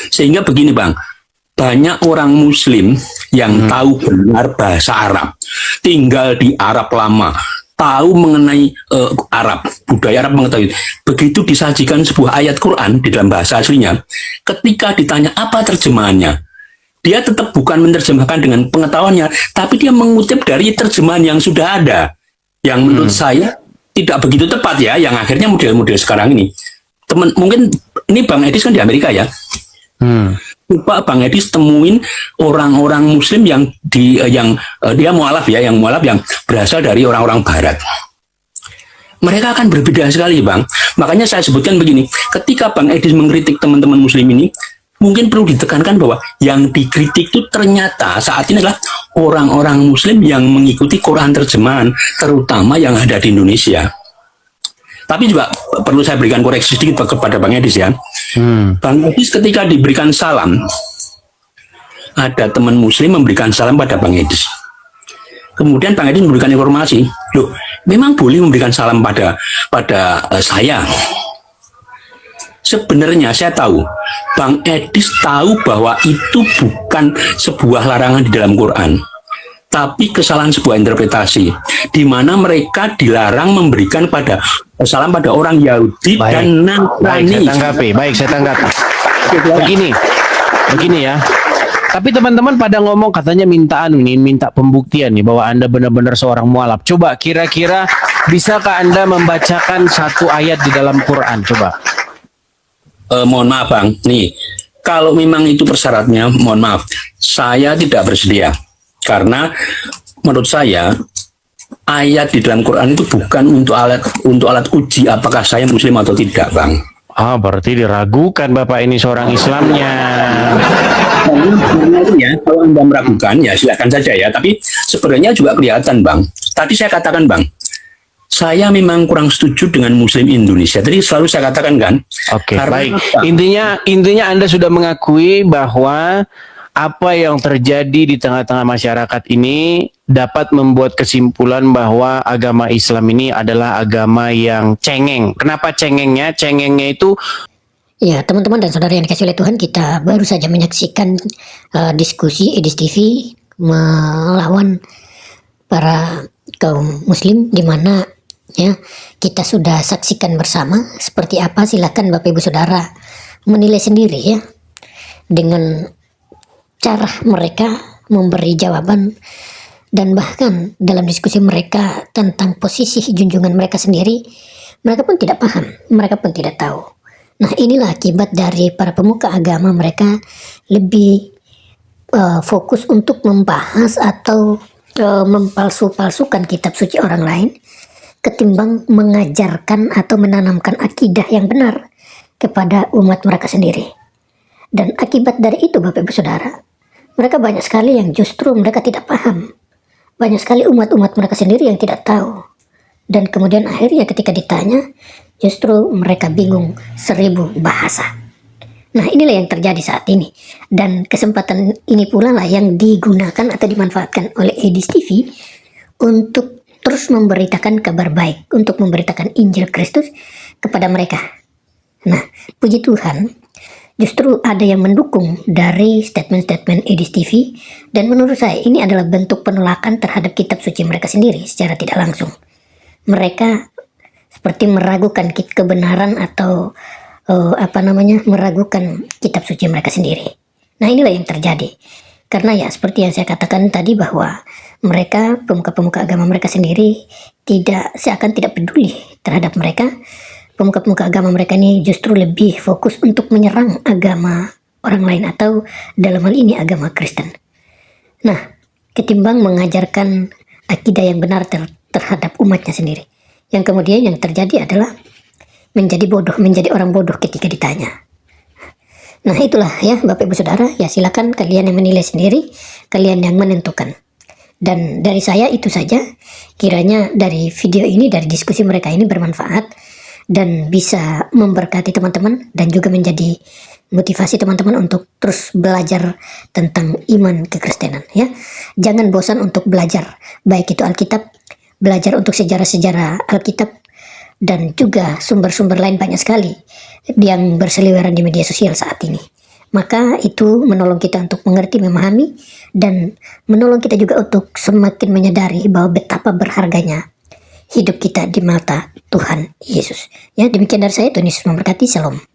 Sehingga begini, Bang, banyak orang Muslim yang tahu benar bahasa Arab, tinggal di Arab lama, tahu mengenai Arab, budaya Arab mengetahui. Begitu disajikan sebuah ayat Quran di dalam bahasa aslinya, ketika ditanya apa terjemahannya, dia tetap bukan menerjemahkan dengan pengetahuannya, tapi dia mengutip dari terjemahan yang sudah ada, yang menurut saya tidak begitu tepat ya, yang akhirnya model-model sekarang ini. Mungkin ini Bang Edis kan di Amerika ya. Coba Bang Edis temuin orang-orang Muslim yang dia mualaf ya, yang berasal dari orang-orang Barat. Mereka akan berbeda sekali, Bang. Makanya saya sebutkan begini, ketika Bang Edis mengkritik teman-teman Muslim ini, mungkin perlu ditekankan bahwa yang dikritik itu ternyata saat ini adalah orang-orang Muslim yang mengikuti Quran terjemahan, terutama yang ada di Indonesia. Tapi juga perlu saya berikan koreksi sedikit kepada Bang Edis ya. Bang Edis ketika diberikan salam, ada teman Muslim memberikan salam pada Bang Edis. Kemudian Bang Edis memberikan informasi, loh, memang boleh memberikan salam pada saya. Sebenarnya saya tahu, Bang Edis tahu bahwa itu bukan sebuah larangan di dalam Quran, tapi kesalahan sebuah interpretasi, di mana mereka dilarang memberikan salam pada orang Yahudi dan Nasrani. Baik, saya tanggapi. Begini ya. Tapi teman-teman pada ngomong katanya minta pembuktian nih bahwa Anda benar-benar seorang mualaf. Coba kira-kira bisakah Anda membacakan satu ayat di dalam Quran? Coba. Mohon maaf Bang, nih kalau memang itu persyaratnya, mohon maaf, saya tidak bersedia. Karena menurut saya ayat di dalam Quran itu bukan untuk alat uji apakah saya Muslim atau tidak, Bang. Berarti diragukan Bapak ini seorang Islamnya. Ya, kalau Anda meragukan ya silakan saja ya. Tapi sebenarnya juga kelihatan, Bang. Tadi saya katakan, Bang, saya memang kurang setuju dengan Muslim Indonesia. Tadi selalu saya katakan kan. Oke, baik. Intinya Anda sudah mengakui bahwa apa yang terjadi di tengah-tengah masyarakat ini dapat membuat kesimpulan bahwa agama Islam ini adalah agama yang cengeng. Kenapa cengengnya? Cengengnya itu, ya teman-teman dan saudara yang dikasih oleh Tuhan, kita baru saja menyaksikan diskusi Edis TV melawan para kaum Muslim, di mana ya kita sudah saksikan bersama seperti apa. Silakan Bapak Ibu Saudara menilai sendiri ya, dengan cara mereka memberi jawaban, dan bahkan dalam diskusi mereka tentang posisi junjungan mereka sendiri, mereka pun tidak paham, mereka pun tidak tahu. Nah, inilah akibat dari para pemuka agama, mereka lebih fokus untuk membahas atau mempalsu-palsukan kitab suci orang lain, ketimbang mengajarkan atau menanamkan akidah yang benar kepada umat mereka sendiri. Dan akibat dari itu Bapak Ibu Saudara, mereka banyak sekali yang justru mereka tidak paham. Banyak sekali umat-umat mereka sendiri yang tidak tahu. Dan kemudian akhirnya ketika ditanya, justru mereka bingung 1000 bahasa. Nah, inilah yang terjadi saat ini. Dan kesempatan ini pula lah yang digunakan atau dimanfaatkan oleh Edis TV untuk terus memberitakan kabar baik, untuk memberitakan Injil Kristus kepada mereka. Nah, puji Tuhan, justru ada yang mendukung dari statement-statement Edis TV, dan menurut saya ini adalah bentuk penolakan terhadap kitab suci mereka sendiri secara tidak langsung. Mereka seperti meragukan kebenaran atau meragukan kitab suci mereka sendiri. Nah, inilah yang terjadi. Karena ya seperti yang saya katakan tadi, bahwa mereka, pemuka-pemuka agama mereka sendiri, seakan tidak peduli terhadap mereka. Pemuka-pemuka agama mereka ini justru lebih fokus untuk menyerang agama orang lain, atau dalam hal ini agama Kristen. Nah, ketimbang mengajarkan akidah yang benar terhadap umatnya sendiri. Yang kemudian yang terjadi adalah menjadi orang bodoh ketika ditanya. Nah itulah ya Bapak Ibu Saudara, ya silakan kalian yang menilai sendiri, kalian yang menentukan. Dan dari saya itu saja, kiranya dari video ini, dari diskusi mereka ini bermanfaat dan bisa memberkati teman-teman dan juga menjadi motivasi teman-teman untuk terus belajar tentang iman kekristenan ya. Jangan bosan untuk belajar, baik itu Alkitab, belajar untuk sejarah-sejarah Alkitab, dan juga sumber-sumber lain banyak sekali yang berseliweran di media sosial saat ini. Maka itu menolong kita untuk mengerti, memahami, dan menolong kita juga untuk semakin menyadari bahwa betapa berharganya hidup kita di mata Tuhan Yesus. Ya, demikian dari saya, Tuhan Yesus memberkati. Shalom.